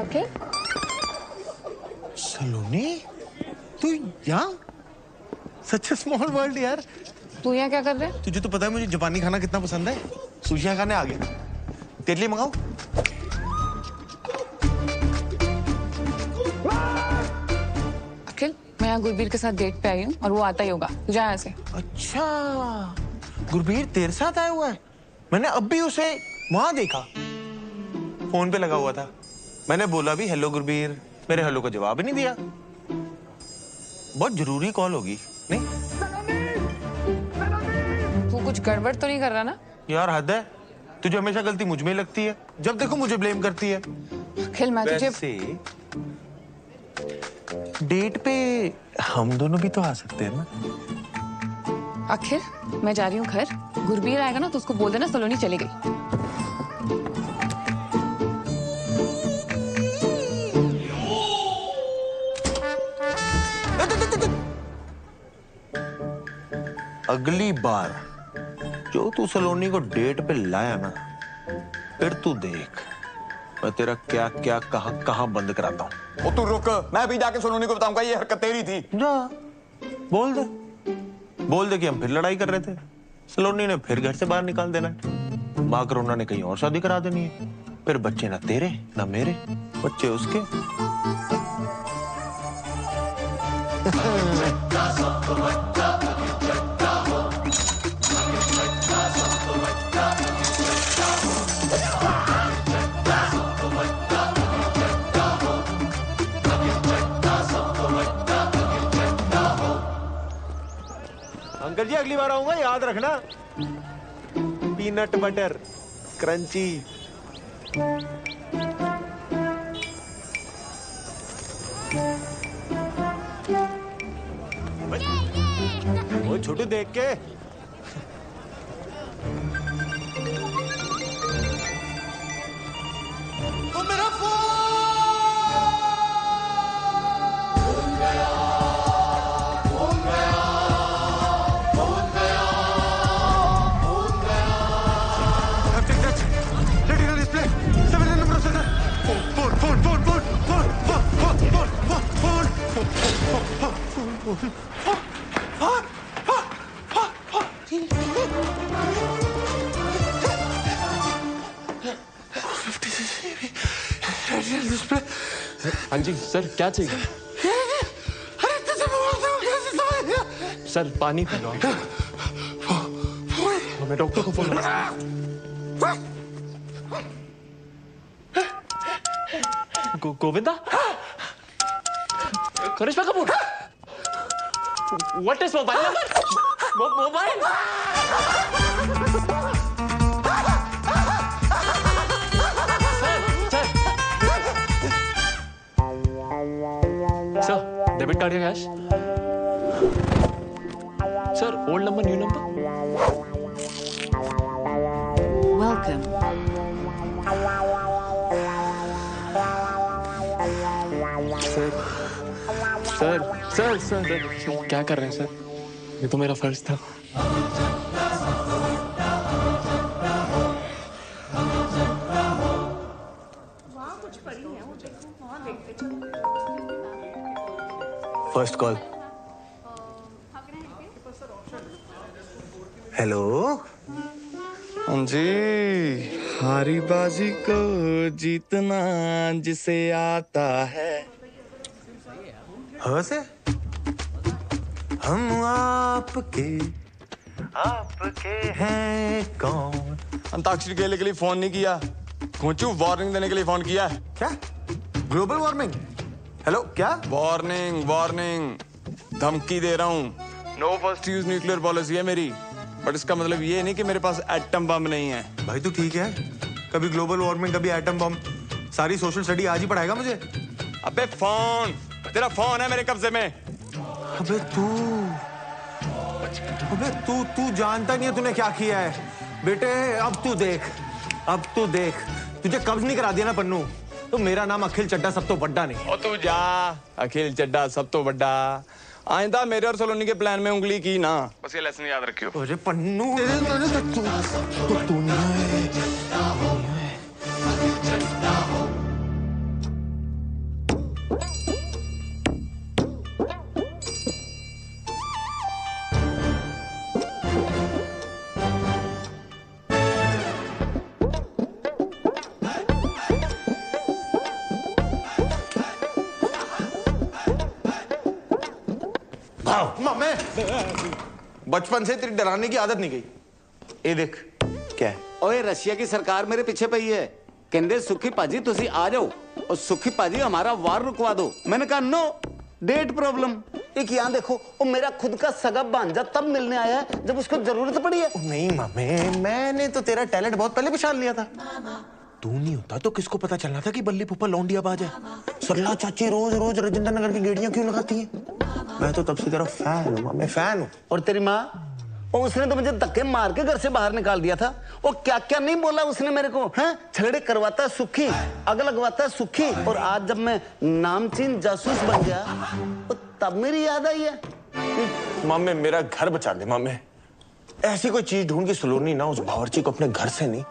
Okay. सलोनी, तू यहाँ? Such a small world यार। तू यहाँ क्या कर रहा है? तुझे तो पता है मुझे जापानी खाना कितना पसंद है। सुशियाँ खाने आ गया। तेरे लिए मंगाऊं? अखिल, मैं यहाँ गुरबीर के साथ डेट पे आई हूँ और वो आता ही होगा। तू जा यहाँ से। अच्छा, गुरबीर तेरे साथ आया हुआ है? मैंने अब भी उसे वहां देखा, फोन पे लगा हुआ था। मैंने बोला भी हेलो गुरबीर, मेरे हेलो का जवाब ही नहीं दिया। बहुत जरूरी कॉल होगी, नहीं? तू कुछ गड़बड़ तो नहीं कर रहा ना? यार हद है, तुझे हमेशा गलती मुझ में ही लगती है। जब देखो मुझे ब्लेम करती है। अखिल, मैं तुझे डेट पे हम दोनों भी तो आ सकते हैं ना? अखिल, मैं जा रही हूँ घर। गुरबीर आएगा ना तो उसको बोल देना सलोनी चली गई। अगली बार जो तू सलोनी को डेट पे लाया ना, फिर तू देख मैं तेरा क्या क्या कहां बंद कराता हूँ। ओ तू रुक, मैं भी जाके सलोनी को बताऊंगा ये हरकत तेरी थी। जा, बोल दे कि हम फिर लड़ाई कर रहे थे। सलोनी ने फिर घर से बाहर निकाल देना है। माँ करुणा ने कहीं और शादी करा देनी है। फिर बच्चे ना तेरे ना मेरे, बच्चे उसके। अंकल जी अगली बार आऊंगा, याद रखना। Peanut butter crunchy. वो छोटू देख के वो मेरा हाँ जी सर, क्या चाहिए? सर पानी पी लो। मैं डॉक्टर को phone Govinda, Karisma Kapoor, what is mobile number? Mobile sir, debit card या cash? Sir, old number new number? Welcome. Sir, क्या कर रहे हैं सर? ये तो मेरा फर्ज था। First call. हेलो। हाँ जी, हारी बाजी को जीतना जिसे आता है। हाँ से हम आपके हैं कौन? अंताक्षरी खेलने के लिए फोन नहीं किया, खोचू वार्निंग देने के लिए फोन किया है। क्या? Global warming? हेलो क्या? वार्निंग वार्निंग, धमकी दे रहा हूँ। No first use nuclear policy है मेरी, बट इसका मतलब ये नहीं कि मेरे पास एटम बम नहीं है। भाई तू ठीक है? कभी ग्लोबल वार्मिंग, कभी एटम बम, सारी सोशल स्टडी आज ही पढ़ाएगा मुझे? अबे फोन, तेरा फोन है मेरे कब्जे में। अबे तू जानता नहीं है तूने क्या किया है बेटे। अब तू देख, तुझे कब्ज नहीं करा दिया ना पन्नू, तो मेरा नाम अखिल चड्डा सब तो बड्डा नहीं। और तू जा, अखिल चड्डा सब तो बड्डा। आइंदा मेरे और सलोनी के प्लान में उंगली की ना, बस ये लेसन याद रखियो। अरे पन्नू तू बचपन से तेरी डराने की आदत नहीं गई। ये देख क्या है। ओए रशिया की सरकार मेरे पीछे पई है, कहते सुखी पाजी तुसी आ जाओ और सुखी पाजी हमारा वार रुकवा दो। मैंने कहा नो, डेट प्रॉब्लम। एक यहाँ देखो, वो मेरा खुद का सगा भांजा तब मिलने आया है जब उसको जरूरत पड़ी है। नहीं मामे, मैंने तो तेरा टैलेंट बहुत पहले पहचान लिया था। तू नहीं होता तो किसको पता चलना था कि बल्ली फूफा लौंडिया बाज है। सरला चाची रोज रोज राजेंद्र नगर की गेड़ियां क्यों लगाती है? मैं तो तब से तेरा फैन हूँ मामे, फैन हूँ। और तेरी माँ, उसने तो मुझे धक्के मार के घर से बाहर निकाल दिया था। वो क्या क्या नहीं बोला उसने मेरे को, हैं? छगड़े करवाता सुखी, आग लगवाता सुखी, और आज जब मैं नामचीन जासूस बन गया तो तब मेरी याद आई है। मामे मेरा घर बचा दे मामे, ऐसी कोई चीज ढूंढ के सलोनी ना उस बावर्ची को अपने घर से नहीं,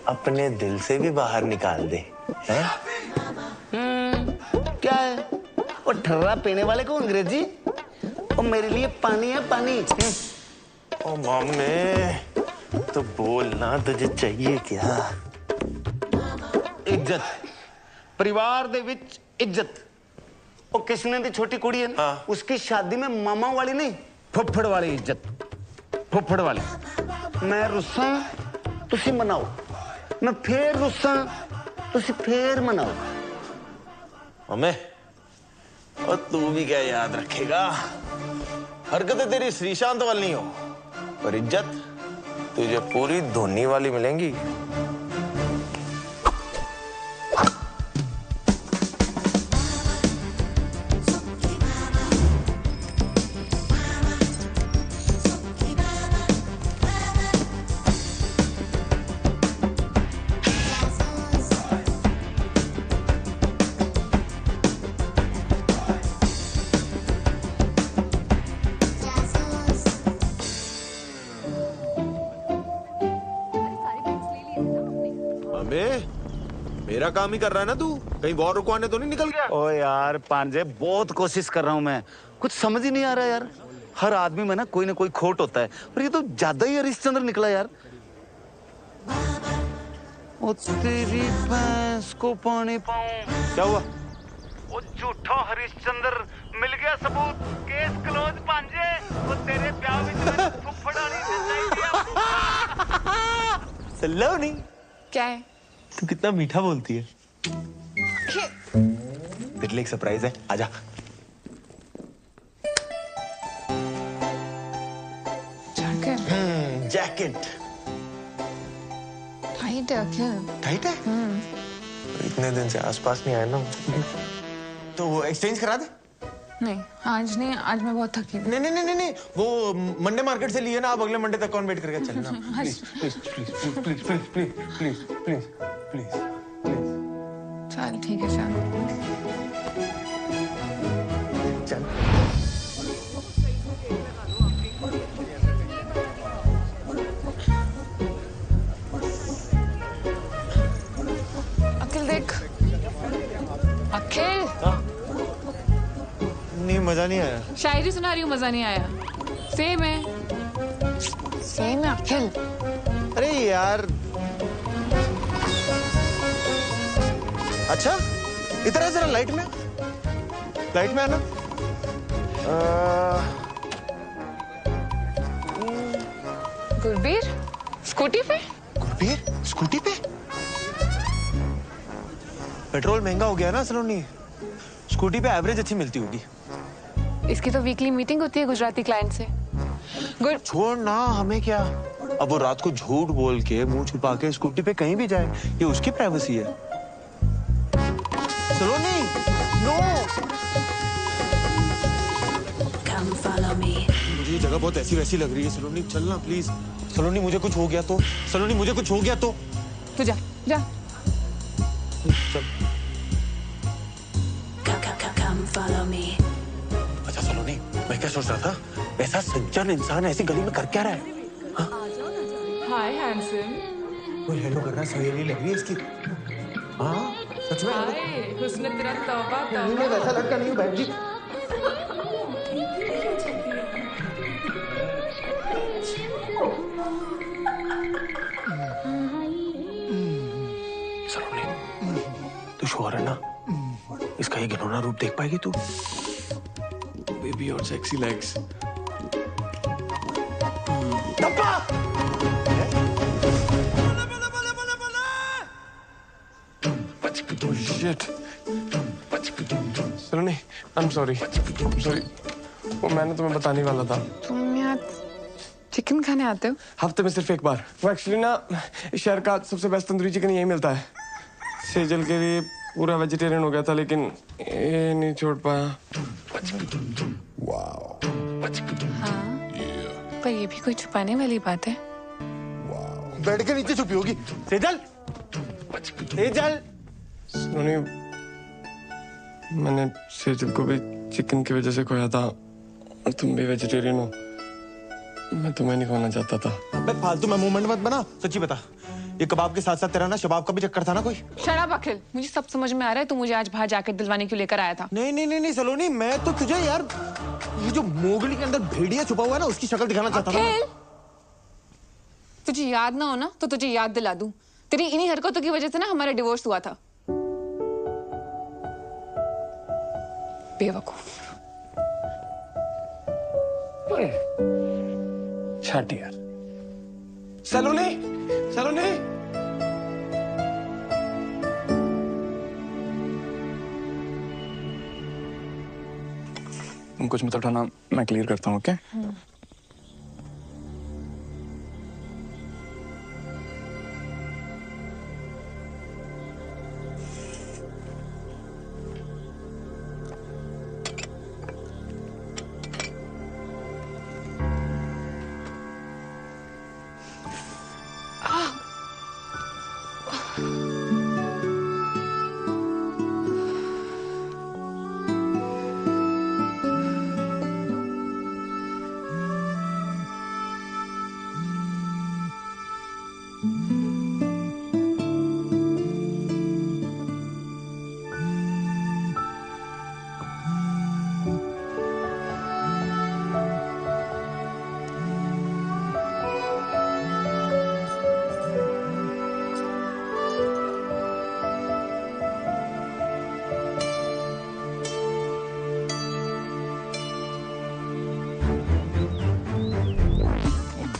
अपने दिल से भी बाहर निकाल दे। हैं? क्या है वो ठर्रा पीने वाले को अंग्रेजी? और मेरे लिए पानी है पानी। ओ मामे तो बोलना, तुझे चाहिए क्या? इज्जत, परिवार दे विच इज्जत। और किसने दी छोटी कुड़ी है ना, उसकी शादी में मामा वाली नहीं, फुफड़ वाली इज्जत, फुफड़ वाली। मैं रुस्सा तुसी मनाओ, मैं फिर रुस्सा तुसी फिर मनाओ। मामे और तू भी क्या याद रखेगा, हरकतें तेरी श्रीशांत वाली नहीं हो, पर इज्जत तुझे पूरी धोनी वाली मिलेंगी। मेरा काम ही कर रहा है ना तू, कहीं वॉर रुकवाने तो नहीं निकल गया? ओ यार पांजे, बहुत कोशिश कर रहा हूं मैं, कुछ समझ ही नहीं आ रहा यार। हर आदमी में ना कोई खोट होता है, और ये तो ज्यादा ही हरिश्चंद्र निकला यार। ओ तेरी भैंस को पानी पाऊं। क्या हुआ? वो झूठा हरिश्चंद्र मिल गया सबूत, केस क्लोज पांजे। वो तेरे ब्याह विच मेरे फुफड़ा नहीं चाहिए। सलोनी क्या है? तू कितना मीठा बोलती है। तेरे लिए एक सरप्राइज है, आजा। जैकेट टाइट है अखिल। टाइट है? इतने दिन से आसपास नहीं आया ना, तो वो एक्सचेंज करा दे। नहीं आज नहीं, आज मैं बहुत थकी हूँ। नहीं, वो मंडे मार्केट से लिए ना, आप अगले मंडे तक कौन वेट करके चलना। Please please please please please please please please please please. चल ठीक है चल। अखिल देख, अखिल। नहीं मजा नहीं आया। शायरी सुना रही हूँ, मजा नहीं आया। सेम है अखिल। अरे यार अच्छा इधर है, जरा लाइट में आना। गुरबीर स्कूटी पे? गुरबीर स्कूटी पे? पेट्रोल महंगा हो गया ना सलोनी, स्कूटी पे एवरेज अच्छी मिलती होगी। इसकी तो वीकली मीटिंग होती है गुजराती क्लाइंट से। छोड़ ना, हमें क्या। अब वो रात को झूठ बोल के मुंह छुपा के स्कूटी पे कहीं भी जाए, ये उसकी प्राइवेसी है। सलोनी नो, मुझे ये जगह बहुत ऐसी वैसी लग रही है। सलोनी चलना प्लीज। सलोनी मुझे कुछ हो गया तो, सलोनी मुझे कुछ हो गया तो। तू जा जा। चल। अच्छा सलोनी, मैं क्या सोच रहा था, ऐसा सज्जन इंसान ऐसी गली में कर क्या रहा है? हाय हैंडसम। कोई हेलो कर रहा है, सहेली लग रही है इसकी। हाँ सच में। हाय हुस्न तेरा तौबा तौबा। मैं वैसा लड़का नहीं हूँ बहन जी। सलोनी तू श्योर है ना, इसका ये घिनौना रूप देख पाएगी तू? बेबी और sexy legs. Shit. Saloni, I'm sorry. वो मैंने तुम्हें बताने वाला था। तुम यहाँ चिकन खाने आते हो? हफ्ते में सिर्फ एक बार। वो एक्चुअली ना इस शहर का सबसे बेस्ट तंदूरी चिकन यही मिलता है। सेजल के लिए पूरा वेजिटेरियन हो गया था, लेकिन ये नहीं छोड़ पाया। हाँ, पर ये भी कोई छुपाने वाली बात है। बेड के नीचे छुपी होगी। सेजल, सेजल। सलोनी, मैंने सेजल को भी चिकन की वजह से खोया था, और तुम भी वेजिटेरियन हो। मैं तुम्हें नहीं खोना चाहता था। अबे फालतू में मूवमेंट मत बना, सच्ची बता। ये कबाब के साथ साथ तेरा ना शबाब का भी चक्कर था ना कोई? शराब अखिल, मुझे सब समझ में आ रहा है। तू मुझे आज बाहर जाकर दिलवाने क्यों लेकर आया था? नहीं नहीं नहीं नहीं सलोनी, मैं तो तुझे यार ये जो मोगली के अंदर भेड़िया छुपा हुआ है ना, उसकी शक्ल दिखाना चाहता था। तुझे याद ना हो ना तो तुझे याद दिला दूं। तेरी इन्हीं हरकतों की वजह से ना हमारा डिवोर्स हुआ था। बेवकूफ। छाट यार। सलोनी, सलोनी। तुम कुछ मत उठाना, मैं क्लियर करता हूँ, ओके?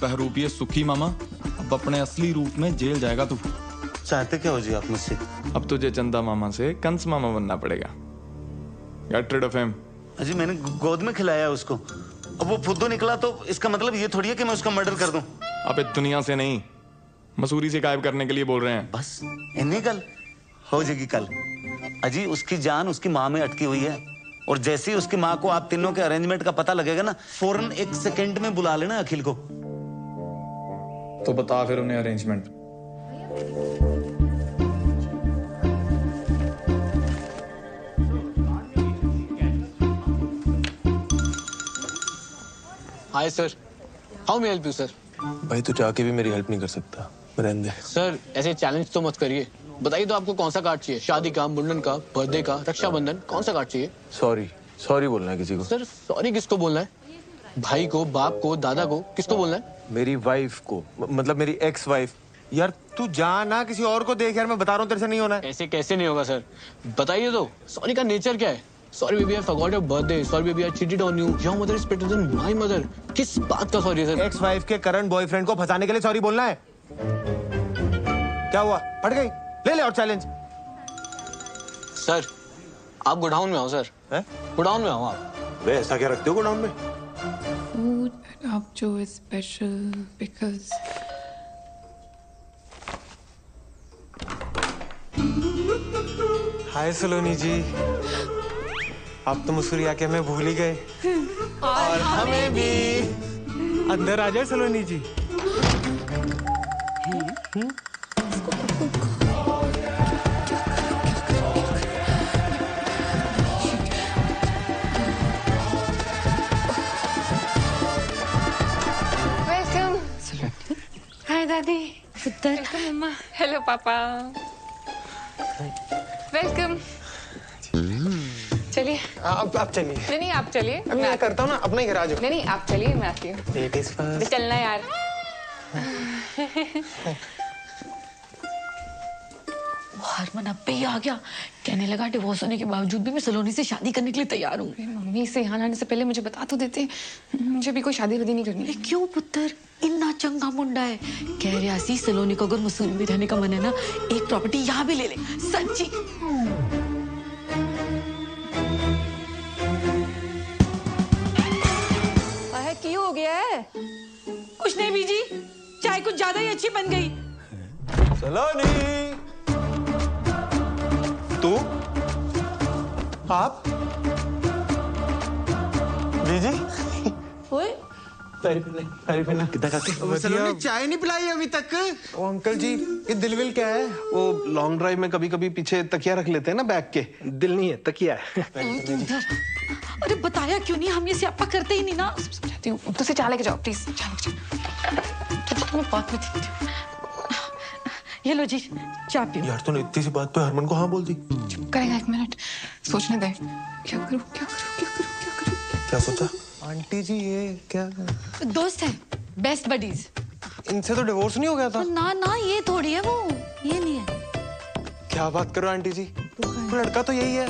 बहरूपिये सुखी मामा, अब अपने असली रूप में जेल जाएगा तू। चाहते क्या हो जी आप मुझसे? अब तुझे चंदा मामा से कंस मामा बनना पड़ेगा। Get rid of him. अजी मैंने गोद में खिलाया उसको, अब वो फुद्दू निकला तो इसका मतलब ये थोड़ी है कि मैं उसका मर्डर कर दूं। अब दुनिया से नहीं, मसूरी से गायब करने के लिए बोल रहे हैं। बस इन्हीं कल हो जाएगी कल। अजी उसकी जान उसकी माँ में अटकी हुई है, और जैसे ही उसकी माँ को आप तीनों के अरेंजमेंट का पता लगेगा ना, फौरन 1 सेकंड में बुला लेना अखिल को। तो बता फिर उन्हें arrangement. Hi sir, how may help you sir? भाई तू जाके भी मेरी हेल्प नहीं कर सकता, रहने दे। सर ऐसे चैलेंज तो मत करिए। बताइए तो आपको कौन सा कार्ड चाहिए? शादी का, मुंडन का, बर्थडे का, रक्षाबंधन, कौन सा कार्ड चाहिए? सॉरी, सॉरी बोलना है किसी को। सर सॉरी किसको बोलना है? भाई को, बाप को, दादा को, किसको बोलना है? मेरी वाइफ को, मतलब मेरी एक्स वाइफ यार तू जा ना, किसी और को देख यार, मैं बता रहा हूँ तेरे से नहीं होना है। ऐसे कैसे नहीं होगा सर? बताइए तो, सॉरी का नेचर क्या है? Sorry baby I forgot your birthday, sorry baby I cheated on you, your mother is better than my mother. किस बात का सॉरी सर? एक्स वाइफ के करंट बॉयफ्रेंड को फंसाने के लिए सॉरी बोलना है? क्या हुआ, फट गई? ले ले और चैलेंज। सर आप गोडाउन में आओ सर। गोडाउन में आओ आप। वे ऐसा क्या रखते हो गोडाउन में? Food up to is special because हाय सलोनी जी, आप तो मुस्कुरा के हमें भूल ही गए। और हमें भी। अंदर आ जाओ सलोनी जी। वेलकम। हाय दादी। वेलकम मम्मा। हेलो पापा। वेलकम। चलिए। आप चलिए। नहीं आप चलिए। मैं करता हूँ ना, अपना ही घर आ जाओ। नहीं आप चलिए, मैं आती हूँ। Ladies first. चलना यार। हरमन अब पे ही आ गया, कहने लगा डिवोर्स होने के बावजूद भी मैं सलोनी से शादी करने के लिए तैयार हूँ। मम्मी से यहाँ आने से पहले मुझे बता तो देते, मुझे भी कोई शादी वादी नहीं करनी। क्यों पुत्र, इतना चंगा मुंडा है। कह रहा सी सलोनी को अगर मसूरी में रहने का मन है ना, एक प्रॉपर्टी यहाँ भी ले ले। सच्ची। की हो गया है? कुछ नहीं बीजी, चाय कुछ ज्यादा ही अच्छी बन गई। सलोनी, तू? आप? बीजी? ओए, सलोनी चाय नहीं पिलाई अभी तक? ओ अंकल जी, ये दिलविल क्या है? वो लॉन्ग ड्राइव में कभी कभी पीछे तकिया रख लेते हैं ना बैग के, दिल नहीं है तकिया है। अरे बताया क्यों नहीं, हम ये स्यापा करते ही नहीं ना। समझाती हूँ, तो से चाय लेके जाओ प्लीज। चाय लेके जाओ। बात में थी। ये लो जी, चाय पियो। यार तूने इतनी सी बात पे हरमन को हाँ बोल दी। चुप करेगा, एक मिनट सोचने दे। क्या करूँ क्या करूँ क्या करूँ क्या करूँ? क्या सोचा? आंटी जी ये क्या? दोस्त है, बेस्ट बडीज। इनसे तो डिवोर्स नहीं हो गया था? ना ना, ये थोड़ी है, वो ये नहीं है। क्या बात करो आंटी जी, वो लड़का तो यही है,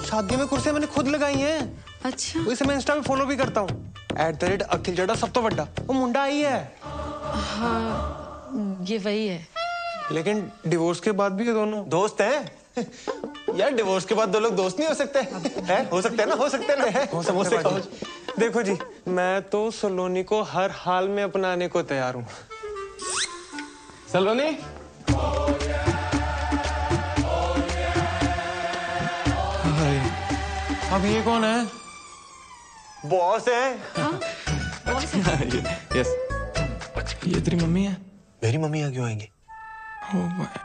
शादी में कुर्सियां मैंने खुद लगाई हैं। अच्छा। इसे मैं इंस्टा पे फॉलो भी करता हूँ। @अखिल जड़ा सब तो बड़ा, वो मुंडा आई है। हाँ, ये वही है। लेकिन डिवोर्स के बाद भी ये दोनों दोस्त हैं? यार डिवोर्स के बाद दो लोग दोस्त नहीं हो सकते हैं? हो सकते हैं ना, हो सकते हैं ना। समोसे खाओ। देखो जी, मैं तो सलोनी को हर हाल में अपनाने को तैयार हूँ। सलोनी, अब ये कौन है? बॉस है। यस, ये तेरी मम्मी है? मेरी मम्मी यहाँ क्यों आएंगी?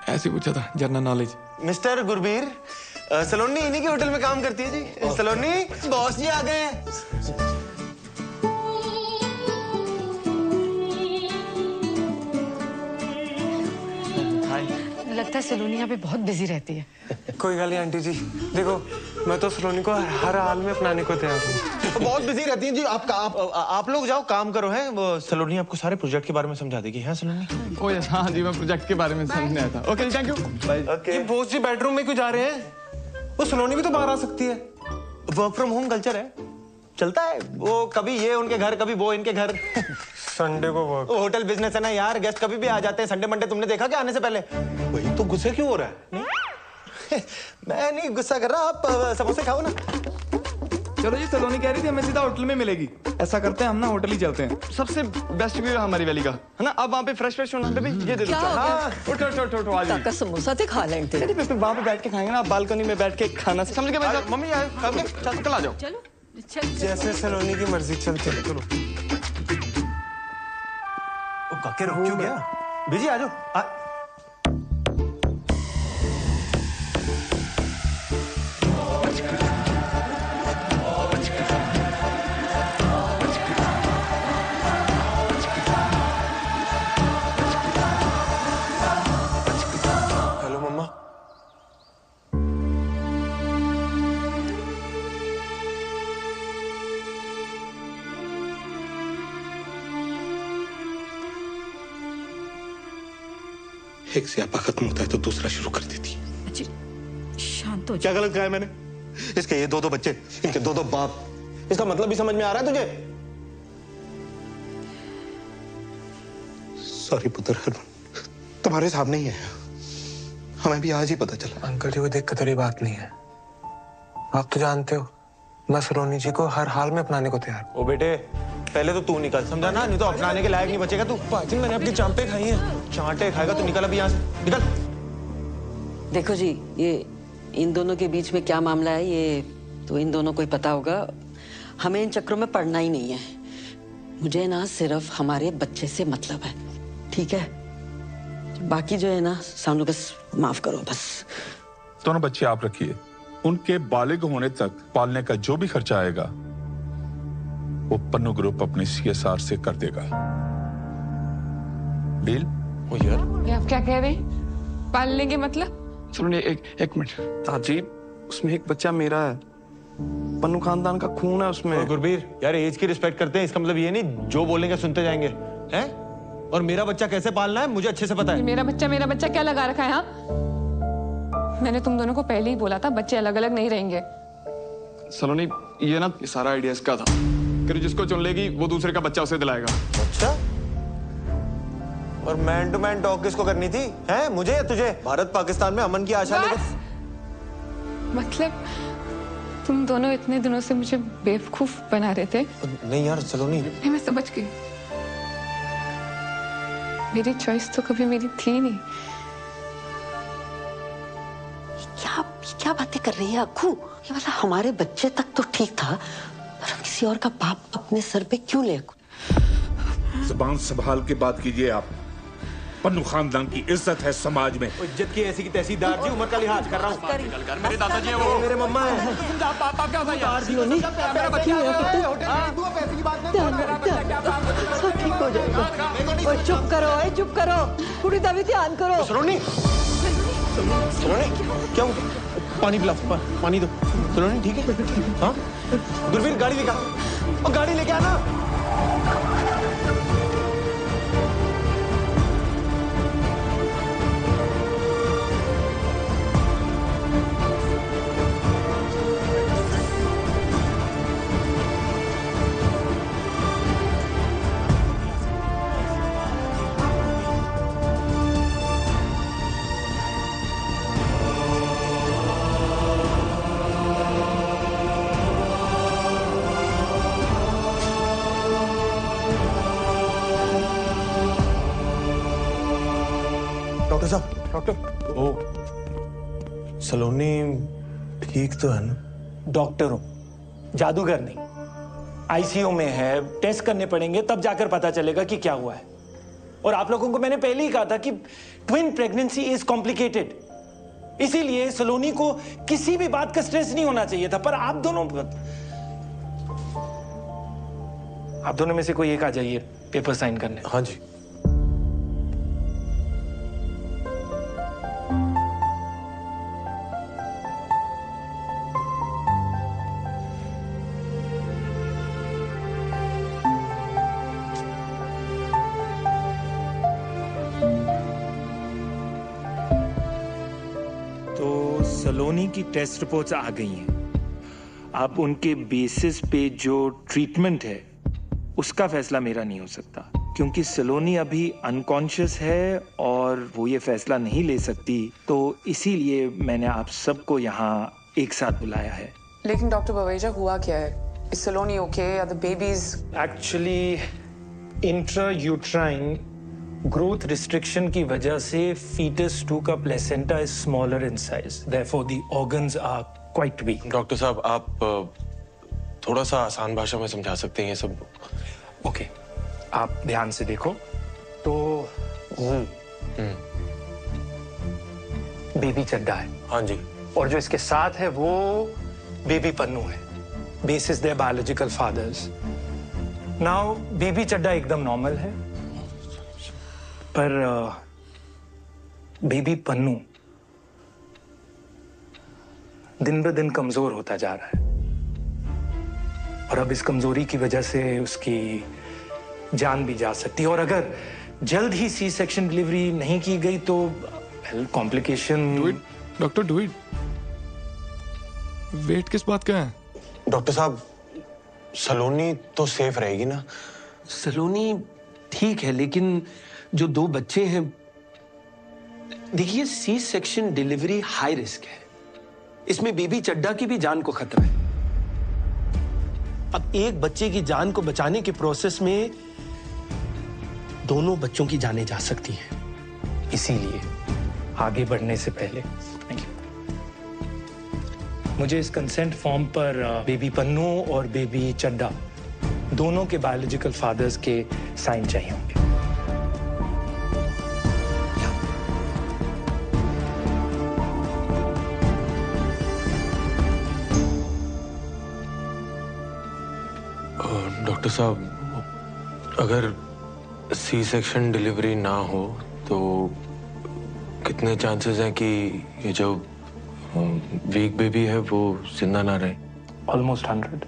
ऐसे पूछा था, जनरल नॉलेज। मिस्टर गुरबीर, सलोनी इन्हीं के होटल में काम करती है जी। सलोनी, बॉस जी आ गए हैं। लगता है सलोनी यहाँ पे बहुत बिजी रहती है। कोई गल नहीं आंटी जी, देखो मैं तो सलोनी को हर हाल में अपनाने को तैयार हूँ। तो बहुत बिजी रहती हैं जी। आप लोग जाओ काम करो। हैं वो सलोनी आपको सारे प्रोजेक्ट के बारे में समझा देगी। है सलोनी? ओ यस, हाँ जी, मैं प्रोजेक्ट के बारे में समझने आया था। Okay thank you. ये बॉस जी बेडरूम में क्यों जा रहे हैं? वो सलोनी भी तो बाहर आ सकती है। वर्क फ्रॉम होम कल्चर है, चलता है। वो कभी ये उनके घर, कभी वो इनके घर। संडे को वर्क। होटल बिजनेस है ना यार, गेस्ट कभी भी आ जाते हैं। संडे मंडे तुमने देखा क्या आने से पहले? वही तो गुस्से क्यों हो रहा है? मैं नहीं गुस्सा कर रहा, आप समोसे खाओ ना। चलो जी, सलोनी कह रही थी हमें सीधा होटल में मिलेगी। ऐसा करते हैं हम ना, होटल ही चलते हैं। सबसे बेस्ट व्यू है हमारी वैली का, है ना? अब वहाँ पे फ्रेश फ्रेश होना बेबी, ये दे दो। हाँ, उठो आ जाइए। समोसा थे खा लेंगे। अरे बेबी वहाँ पे बैठ के खाएंगे ना, बालकनी में बैठ के खाना। समझ गए भाई? मम्मी कल आ जाओ। चलो जैसे सलोनी की मर्जी, चलते चलो। काके रुक क्यों गया? बिजी आ जाओ। हेलो मम्मा। एक स्यापा खत्म होता है तो दूसरा शुरू कर देती। शांत हो क्या गलत कहा है मैंने? इसके ये दो बच्चे, इनके दो बाप, इसका मतलब भी समझ में आ रहा है तुझे? सॉरी पुत्र हरमन, तुम्हारे सामने ही है, हमें भी आज ही पता चला। अंकल जी को देख कर बात नहीं है। आप तो जानते हो मैं सलोनी जी को हर हाल में अपनाने को तैयार। ओ बेटे पहले तो तू निकल, समझा ना, नहीं तो अपनाने के लायक नहीं बचेगा तू। पाजी मैंने अपनी चांपे खाई हैं। चांटे खाएगा तो निकल अभी यहाँ से, निकल। देखो जी, ये इन दोनों के बीच में क्या मामला है ये तो इन दोनों को ही पता होगा। हमें इन चक्रों में पड़ना ही नहीं है। मुझे ना सिर्फ हमारे बच्चे से मतलब है, ठीक है? बाकी जो है ना सानू बस माफ करो बस। दोनों बच्चे आप रखिए, उनके बालिग होने तक पालने का जो भी खर्चा आएगा वो पन्नू ग्रुप अपने CSR से कर देगा। डील? ओ यार, ये आप क्या कह रहे हैं? पालने के मतलब? सुनो एक मिनट ताजी, उसमें एक बच्चा मेरा है, पन्नू खानदान का खून है उसमें। गुरबीर यार एज की रिस्पेक्ट करते हैं, इसका मतलब ये नहीं जो बोलेंगे सुनते जाएंगे, हैं? और मेरा बच्चा कैसे पालना है मुझे अच्छे से पता है। मेरा बच्चा क्या लगा रखा है? हाँ, मैंने तुम दोनों को पहले ही बोला था बच्चे अलग अलग नहीं रहेंगे। सलोनी ये ना सारा आइडिया इसका था कि जिसको चुन लेगी वो दूसरे का बच्चा उसे दिलाएगा। अच्छा, और मैन टू मैन टॉक किसको करनी थी, हैं? मुझे या तुझे? भारत पाकिस्तान में अमन की आशा लेकर। मतलब तुम दोनों इतने दिनों से मुझे बेवकूफ बना रहे थे। नहीं यार सलोनी, नहीं मैं समझ गई, मेरी चॉइस तो कभी मेरी थी नहीं। क्या बातें कर रही है अक्कू? ये मतलब हमारे बच्चे तक तो ठीक था, पर हम किसी और का बाप अपने सर पे क्यों ले? जुबान संभाल के बात कीजिए आप। पन्नू खानदान की इज्जत है समाज में। इज्जत की ऐसी की तैसी दारजी, उम्र का लिहाज कर रहा हूँ। मेरे दादाजी है वो, मेरे मम्मा है। पापा क्या भाई? मेरा बच्चा सब ठीक हो जाएगा। ओए चुप करो, ओए चुप करो, पूरी दबी ध्यान करो। सलोनी, सलोनी क्या हुआ? पानी पिला, पानी दो। सलोनी ठीक है? हाँ गुरबीर गाड़ी लेके आ, और गाड़ी लेके आना। डॉक्टर साहब, डॉक्टर। ओ सलोनी ठीक तो है ना? डॉक्टर हूं, जादूगर नहीं। ICU में है, टेस्ट करने पड़ेंगे तब जाकर पता चलेगा कि क्या हुआ है। और आप लोगों को मैंने पहले ही कहा था कि ट्विन प्रेगनेंसी इज कॉम्प्लिकेटेड, इसीलिए सलोनी को किसी भी बात का स्ट्रेस नहीं होना चाहिए था। पर आप दोनों में से कोई एक आ जाइए पेपर साइन करने। हाँ जी। सलोनी की टेस्ट रिपोर्ट्स आ गई हैं। अब उनके बेसिस पे जो ट्रीटमेंट है उसका फैसला मेरा नहीं हो सकता, क्योंकि सलोनी अभी अनकॉन्शियस है और वो ये फैसला नहीं ले सकती। तो इसीलिए मैंने आप सबको यहाँ एक साथ बुलाया है। लेकिन डॉक्टर बवेजा हुआ क्या है? इज सलोनी ओके या the babies? Actually intrauterine growth restriction की वजह से fetus 2 का placenta is smaller in size, therefore the organs are quite weak. Doctor साहब आप थोड़ा सा आसान भाषा में समझा सकते हैं ये सब? ओके, आप ध्यान से देखो तो बेबी चड्डा है। हाँ जी। और जो इसके साथ है वो बेबी पन्नू है, basis their biological fathers. Now baby Chadda एकदम नॉर्मल है, पर बेबी पन्नू दिन ब दिन कमजोर होता जा रहा है। और अब इस कमजोरी की वजह से उसकी जान भी जा सकती है। और अगर जल्द ही सी सेक्शन डिलीवरी नहीं की गई तो complication. Doctor do it. Wait किस बात का है? डॉक्टर साहब, सलोनी तो सेफ रहेगी ना? सलोनी ठीक है, लेकिन जो 2 बच्चे हैं, देखिए C section delivery high risk है। इसमें बेबी चड्डा की भी जान को खतरा है। अब एक बच्चे की जान को बचाने के प्रोसेस में दोनों बच्चों की जानें जा सकती हैं। इसीलिए आगे बढ़ने से पहले मुझे इस कंसेंट फॉर्म पर बेबी पन्नू और बेबी चड्डा दोनों के बायोलॉजिकल फादर्स के साइन चाहिए होंगे। डॉक्टर साहब, अगर सी सेक्शन डिलीवरी ना हो तो कितने चांसेस हैं कि ये जो वीक बेबी है वो जिंदा ना रहे? ऑलमोस्ट 100।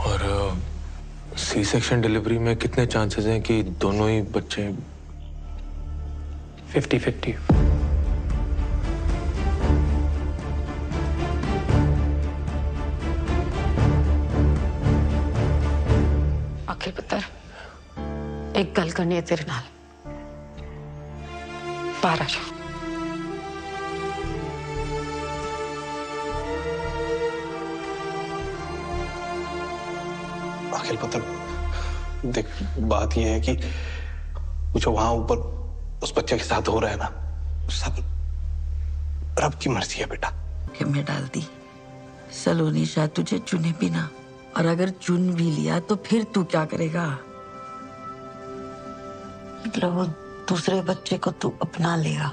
और सी सेक्शन डिलीवरी में कितने चांसेस हैं कि दोनों ही बच्चे? 50-50। अखिल पुत्र, एक गल करनी है तेरे नाल। बाहर आ जा। अखिल पुत्र, देख बात यह है कि जो वहां ऊपर उस बच्चे के साथ हो रहा है ना, सब रब की मर्जी है बेटा। कि मैं डाल दी, सलोनी शायद तुझे चुने भी ना, और अगर चुन भी लिया तो फिर तू क्या करेगा? मतलब वो दूसरे बच्चे को तू अपना लेगा,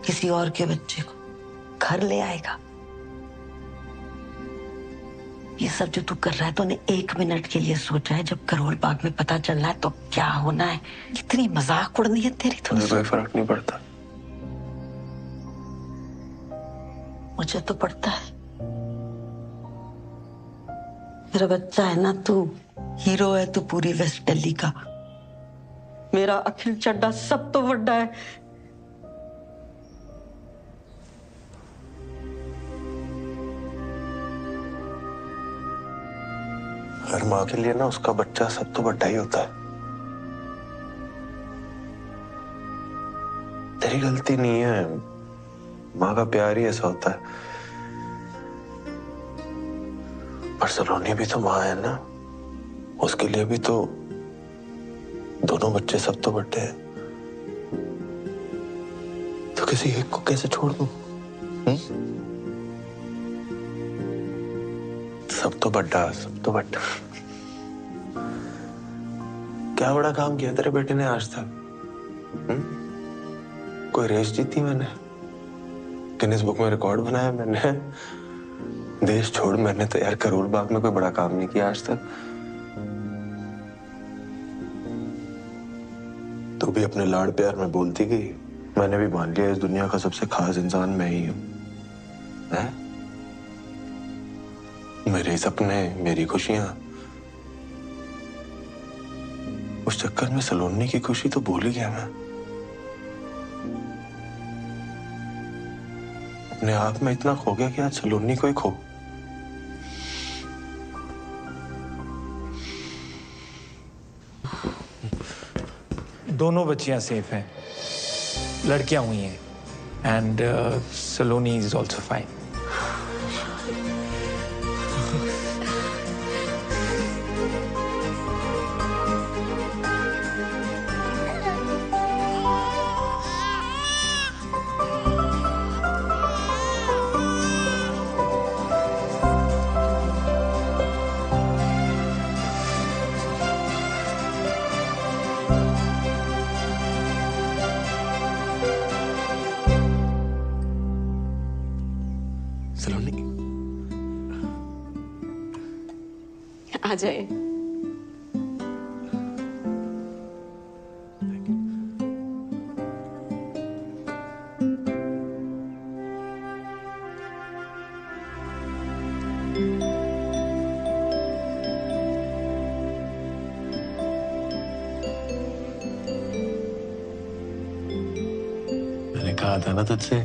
किसी और के बच्चे को घर ले आएगा। ये सब जो तू कर रहा है तूने 1 मिनट के लिए सोचा है? जब करोल बाग में पता चलना है तो क्या होना है? कितनी मजाक उड़नी है तेरी। मुझे कोई फर्क नहीं पड़ता। मुझे तो पड़ता है। मेरा बच्चा है ना तू, हीरो है तू पूरी वेस्ट दिल्ली का। मेरा अखिल चड्डा सब तो बड़ा है। हर माँ के लिए ना उसका बच्चा सब तो बड़ा ही होता है। तेरी गलती नहीं है, माँ का प्यार ही ऐसा होता है। पर सलोनी भी तो माँ है ना, उसके लिए भी तो दोनों बच्चे सब तो बड़े हैं। तो किसी एक को कैसे छोड़ दूं? सब तो बड़ा, सब तो बड़ा। क्या बड़ा काम किया तेरे बेटे ने आज तक? कोई रेस जीती मैंने, गिनीज बुक में रिकॉर्ड बनाया मैंने। देश छोड़, मैंने तो यार करोल बाग में कोई बड़ा काम नहीं किया आज तक। तू भी अपने लाड़ प्यार में बोलती गई, मैंने भी मान लिया इस दुनिया का सबसे खास इंसान मैं ही हूं। मेरे सपने, मेरी खुशियां, उस चक्कर में सलोनी की खुशी तो भूल ही गया मैं। अपने आप में इतना खो गया कि आज सलोनी को ही खो। दोनों बच्चियां सेफ हैं, लड़कियां हुई हैं, and Saloni is also fine. Saloni आ जाए। कहा था ना तुझसे,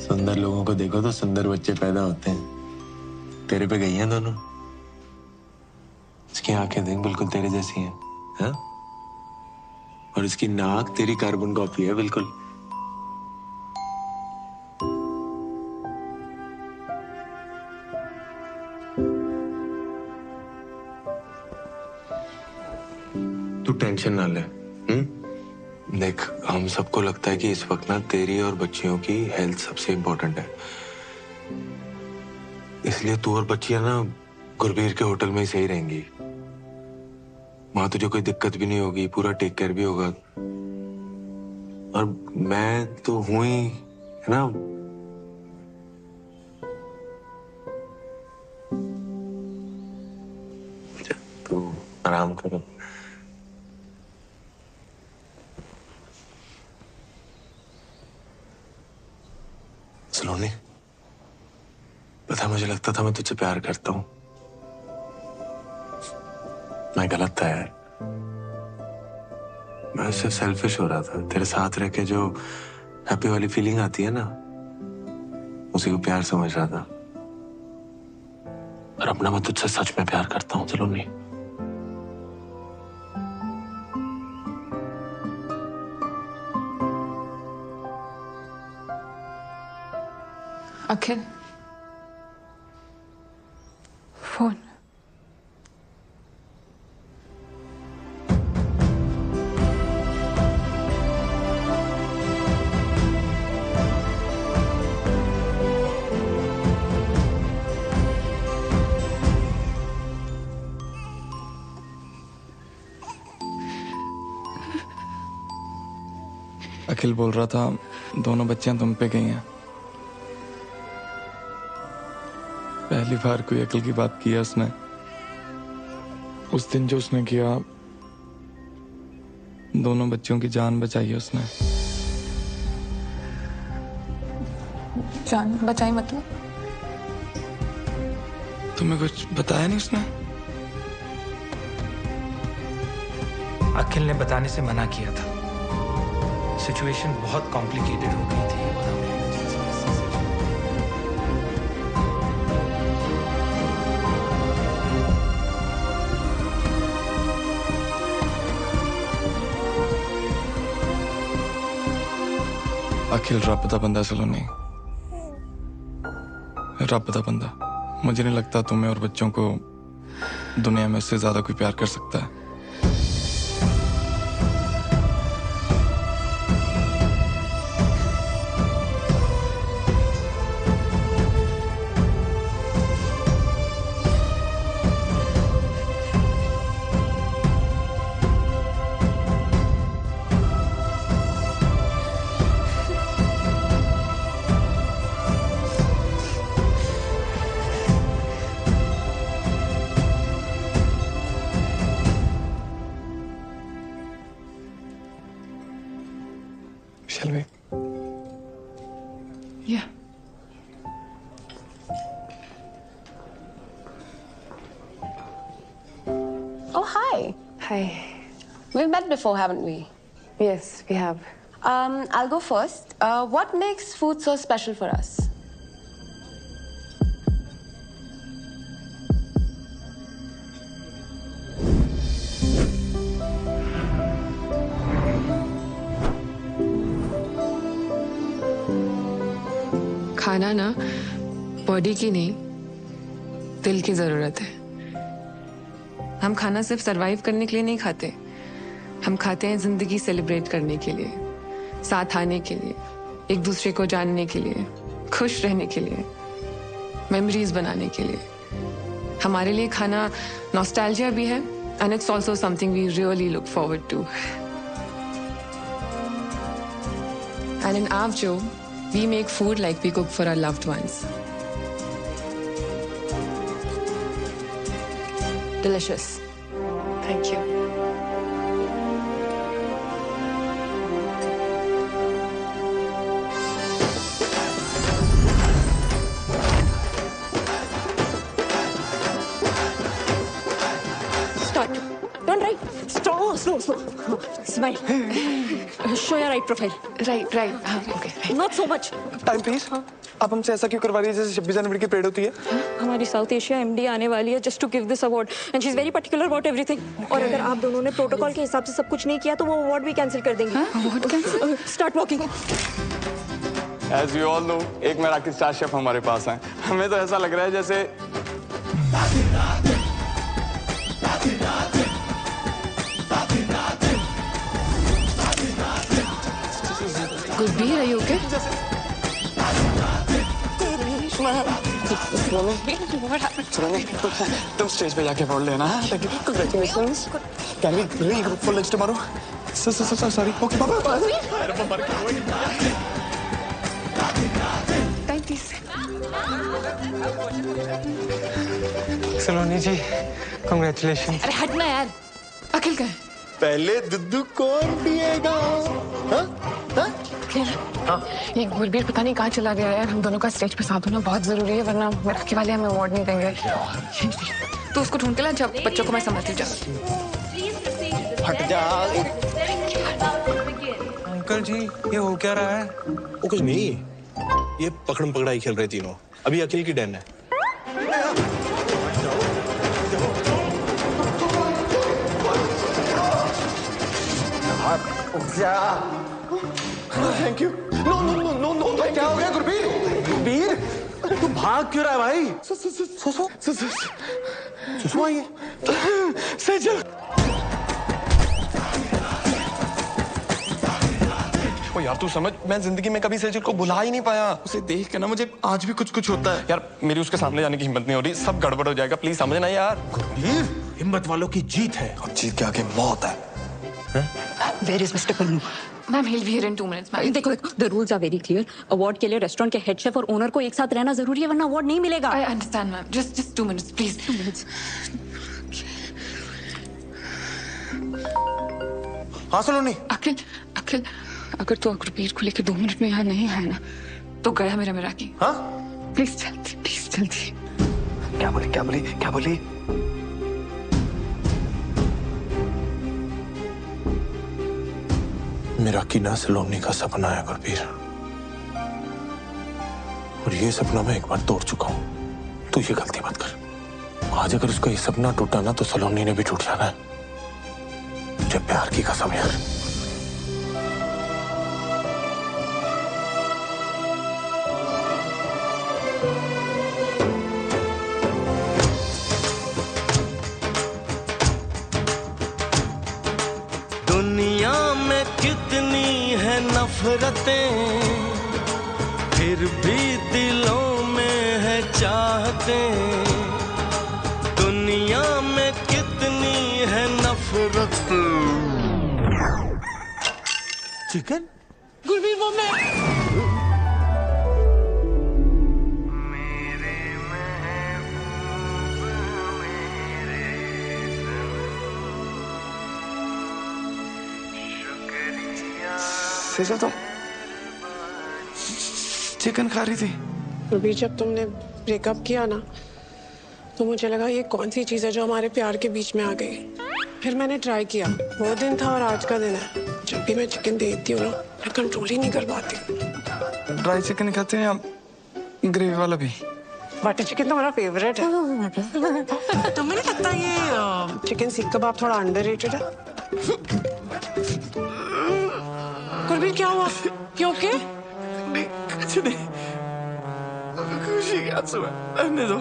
सुंदर लोगों को देखो तो सुंदर बच्चे पैदा होते हैं। तेरे पे गई हैं दोनों। इसकी आंखें देख, बिल्कुल तेरे जैसी हैं, हाँ? और इसकी नाक तेरी कार्बन कॉपी है बिल्कुल। तू टेंशन ना ले, देख, हम सबको लगता है कि इस वक्त ना तेरी और बच्चियों की हेल्थ सबसे इम्पोर्टेंट है, इसलिए तू और बच्चियां ना गुरबीर के होटल में ही सही रहेंगी। वहां तुझे कोई दिक्कत भी नहीं होगी, पूरा टेक केयर भी होगा। और मैं तो हूं ही, है ना। तू आराम करो। सलोनी, पता, मुझे लगता था मैं तुझसे प्यार करता हूं। मैं गलत था यार। मैं उससे सेल्फिश हो रहा था। तेरे साथ रह के जो हैप्पी वाली फीलिंग आती है ना, उसी को प्यार समझ रहा था। और अपना मैं तुझसे सच में प्यार करता हूं सलोनी। अखिल, फोन। अखिल बोल रहा था दोनों बच्चियां तुम पे गई हैं। पहली बार कोई अकल की बात की है उसने। उस दिन जो उसने किया, दोनों बच्चों की जान बचाई है उसने। जान बचाई मतलब? तुम्हें कुछ बताया नहीं उसने? अखिल ने बताने से मना किया था। सिचुएशन बहुत कॉम्प्लिकेटेड हो गई थी। अखिल रब दा बंदा सलोनी, रब दा बंदा। मुझे नहीं लगता तुम्हें और बच्चों को दुनिया में उससे ज्यादा कोई प्यार कर सकता है। Shall we? Yeah. Oh, hi. Hi. We've met before, haven't we? Yes, we have. I'll go first. What makes food so special for us? खाना ना बॉडी की नहीं, दिल की जरूरत है। हम खाना सिर्फ सरवाइव करने के लिए नहीं खाते, हम खाते हैं जिंदगी सेलिब्रेट करने के लिए, साथ आने के लिए, एक दूसरे को जानने के लिए, खुश रहने के लिए, मेमोरीज बनाने के लिए। हमारे लिए खाना नॉस्टैल्जिया भी है, and it's also something we really look forward to. And in Avjo, we make food like we cook for our loved ones. Delicious. Thank you. Start. Don't write. Slow. Smile. Show your right profile. Right. हाँ, okay. Not so much. Time please. आप हमसे ऐसा क्यों करवा रही है जैसे 26 जनवरी की परेड होती है? हमारी साउथ एशिया एमडी आने वाली है just to give this award and she is very particular about everything. और अगर आप दोनों ने प्रोटोकॉल के हिसाब से सब कुछ नहीं किया तो वो अवार्ड भी कैंसिल कर देंगे। Award cancel? Start walking. As you all know, एक मराठी स्टार शेफ हमारे पास हैं। हमें तो ऐसा लग रहा है जैसे गुरबीर, are you okay? तुम स्टेज पे जाके बोल लेना। Congratulations. Can we regroup for lunch tomorrow? Sorry. Okay, bye. Saloni ji, congratulations. अरे हटना यार, अखिल का है। पहले दुद्धू कौन पिएगा? ये गुरबीर पता नहीं कहाँ चला गया यार। हम दोनों का स्टेज पे साथ होना बहुत जरूरी है, वरना मराठी वाले हमें अवार्ड नहीं देंगे। तो उसको ढूंढ के ला, जब बच्चों को मैं समझती जा। हट जा। अंकल जी, ये हो क्या रहा है? वो कुछ नहीं, ये पकड़म पकड़ाई खेल रहे तीनों। अभी अखिल की डन है। Thank you. नो, क्या हो गया गुरबीर? गुरबीर, तू भाग क्यों रहा है भाई? सुसु आई है। सेजल। ओ यार तू समझ, मैं जिंदगी में कभी सेजल को बुला ही नहीं पाया। उसे देख के ना मुझे आज भी कुछ होता है यार। मेरी उसके सामने जाने की हिम्मत नहीं हो रही। सब गड़बड़ हो जाएगा, प्लीज समझना यार। गुरबीर, हिम्मत वालों की जीत है और जीत के आगे मौत है। Where is Mr. Pannu? Ma'am, he'll be here in 2 minutes. Ma'am, देखो, the rules are very clear. Award के लिए रेस्टोरेंट के हेड शेफ और ओनर को एक साथ रहना जरूरी है, वरना अवार्ड नहीं मिलेगा। I understand, ma'am. Just 2 minutes, please. 2 minutes. हाँ सलोनी। अखिल, अगर तू गुरबीर को लेकर 2 मिनट में यहाँ नहीं है ना, तो गया मेरा मराठी। हाँ? प्लीज जल्दी। क्या बोली? मेरा कीना सलोनी का सपना है गुरबीर, और ये सपना मैं एक बार तोड़ चुका हूं। तू ये गलती मत कर। आज अगर उसका ये सपना टूटा ना तो सलोनी ने भी टूट जाना है। मुझे प्यार की कसम यार। दुनिया में कितनी है नफरतें, फिर भी दिलों में है चाहतें। दुनिया में कितनी है नफरतें। चिकन? गुरबीर, वो मैं। सेजल तो चिकन खा रही थी। गुरबीर, जब तुमने ब्रेकअप किया ना, तो मुझे लगा ये कौन सी चीज है जो हमारे प्यार के बीच में आ गई। फिर मैंने ट्राई किया, वो दिन था और आज का दिन है। जब भी मैं चिकन देखती हूँ ना, मैं कंट्रोल ही नहीं कर पाती। ड्राई चिकन खाते हैं आप? ग्रेवी वाला भी? बटर चिकन तो मेरा फेवरेट है। तुम्हें नहीं लगता ये चिकन सीख कबाब थोड़ा अंडररेटेड है? गुरबीर, क्या हुआ? क्यों के? कुछ नहीं, खुशी के आंसू है। रहने दो।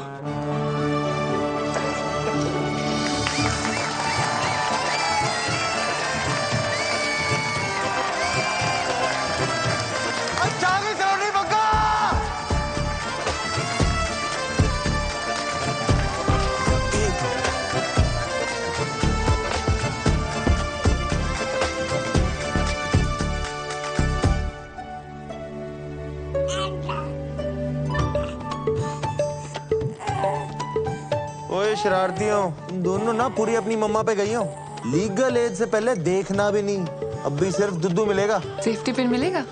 ओए शरारतियों, तुम दोनों ना पूरी अपनी मम्मा पे गई हो। लीगल एज से पहले देखना भी नहीं। अब भी सिर्फ दुद्धू मिलेगा। सेफ्टी पिन मिलेगा?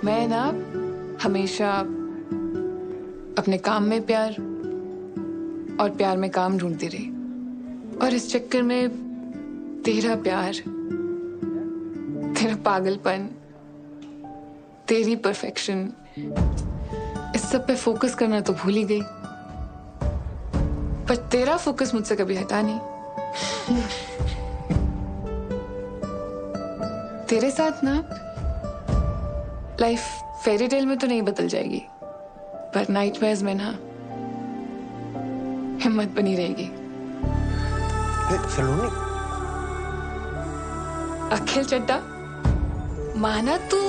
मैं ना हमेशा अपने काम में प्यार और प्यार में काम ढूंढती रही, और इस चक्कर में तेरा प्यार, तेरा पागलपन, तेरी परफेक्शन, इस सब पे फोकस करना तो भूल ही गई। पर तेरा फोकस मुझसे कभी हटा नहीं। तेरे साथ ना लाइफ फेरी टेल में तो नहीं बदल जाएगी, पर नाइटमेयर्स में ना हिम्मत बनी रहेगी। सलोनी, अखिल चड्डा, माना तू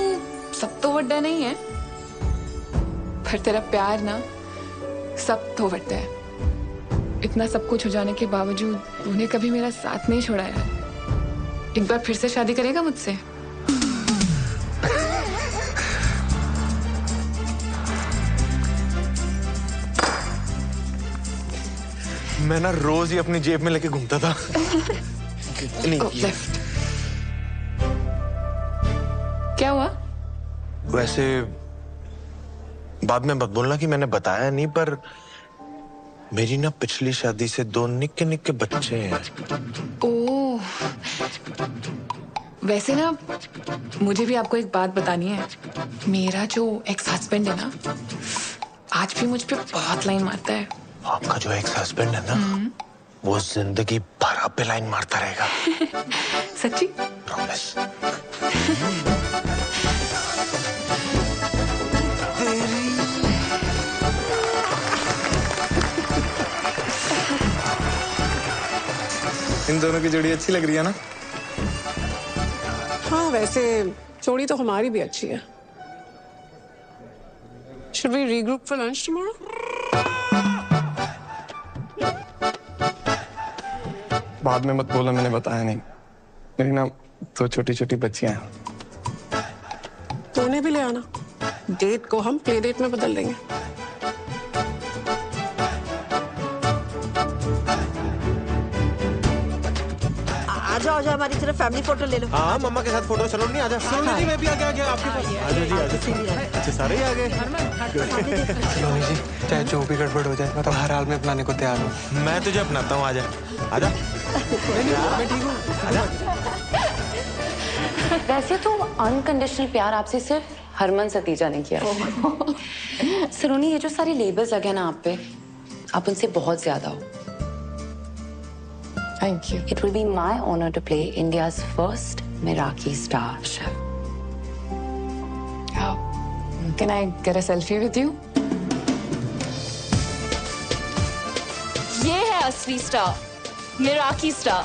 सब तो वड्डा नहीं है, पर तेरा प्यार ना सब तो वड्डा है। इतना सब कुछ हो जाने के बावजूद तूने कभी मेरा साथ नहीं छोड़ा यार। एक बार फिर से शादी करेगा मुझसे? मैं ना रोज ही अपनी जेब में लेके घूमता था। लेफ्ट। क्या हुआ? वैसे बाद में मत बोलना कि मैंने बताया नहीं, पर मेरी ना पिछली शादी से 2 निक्के निक्के बच्चे हैं। ओह, वैसे ना मुझे भी आपको एक बात बतानी है। मेरा जो एक्स हस्बैंड है ना, आज भी मुझ पे बहुत लाइन मारता है। आपका जो एक्स हस्बैंड है ना, वो जिंदगी भर आप पे लाइन मारता रहेगा। सच्ची? प्रॉमिस। इन दोनों की जोड़ी अच्छी लग रही है ना? हाँ, वैसे जोड़ी तो हमारी भी अच्छी है। Should we regroup for lunch tomorrow? बाद में मत बोला, मैंने बताया नहीं। मेरी ना 2 छोटी छोटी बच्चियां हैं। तो उन्हें भी ले आना। डेट को हम प्ले डेट में बदल देंगे। आ जाओ हमारी तरफ फैमिली फोटो ले लो। हाँ, मम्मा के साथ फोटो। चलो नहीं, आजा। सलोनी जी, मैं भी आ गया आपके पास। आजा जी, आजा। अच्छा, सारे ही आ गए। सलोनी जी, चाहे जो भी गड़बड़ हो जाए, मैं तो हर हाल में अपनाने को तैयार हूँ। मैं तुझे अपनाता हूँ, आजा। आजा। मैं ठीक हूँ। आजा। वैसे तो अनकंडीशनल प्यार आपसे सिर्फ हरमन सतीजा ने किया। सलोनी, ये जो सारे लेबल्स लगे ना आप पे, आप उनसे बहुत ज्यादा हो। Thank you. It will be my honor to play India's first Meraki star chef. Can I get a selfie with you? ये है असली स्टार, मेराकी स्टार।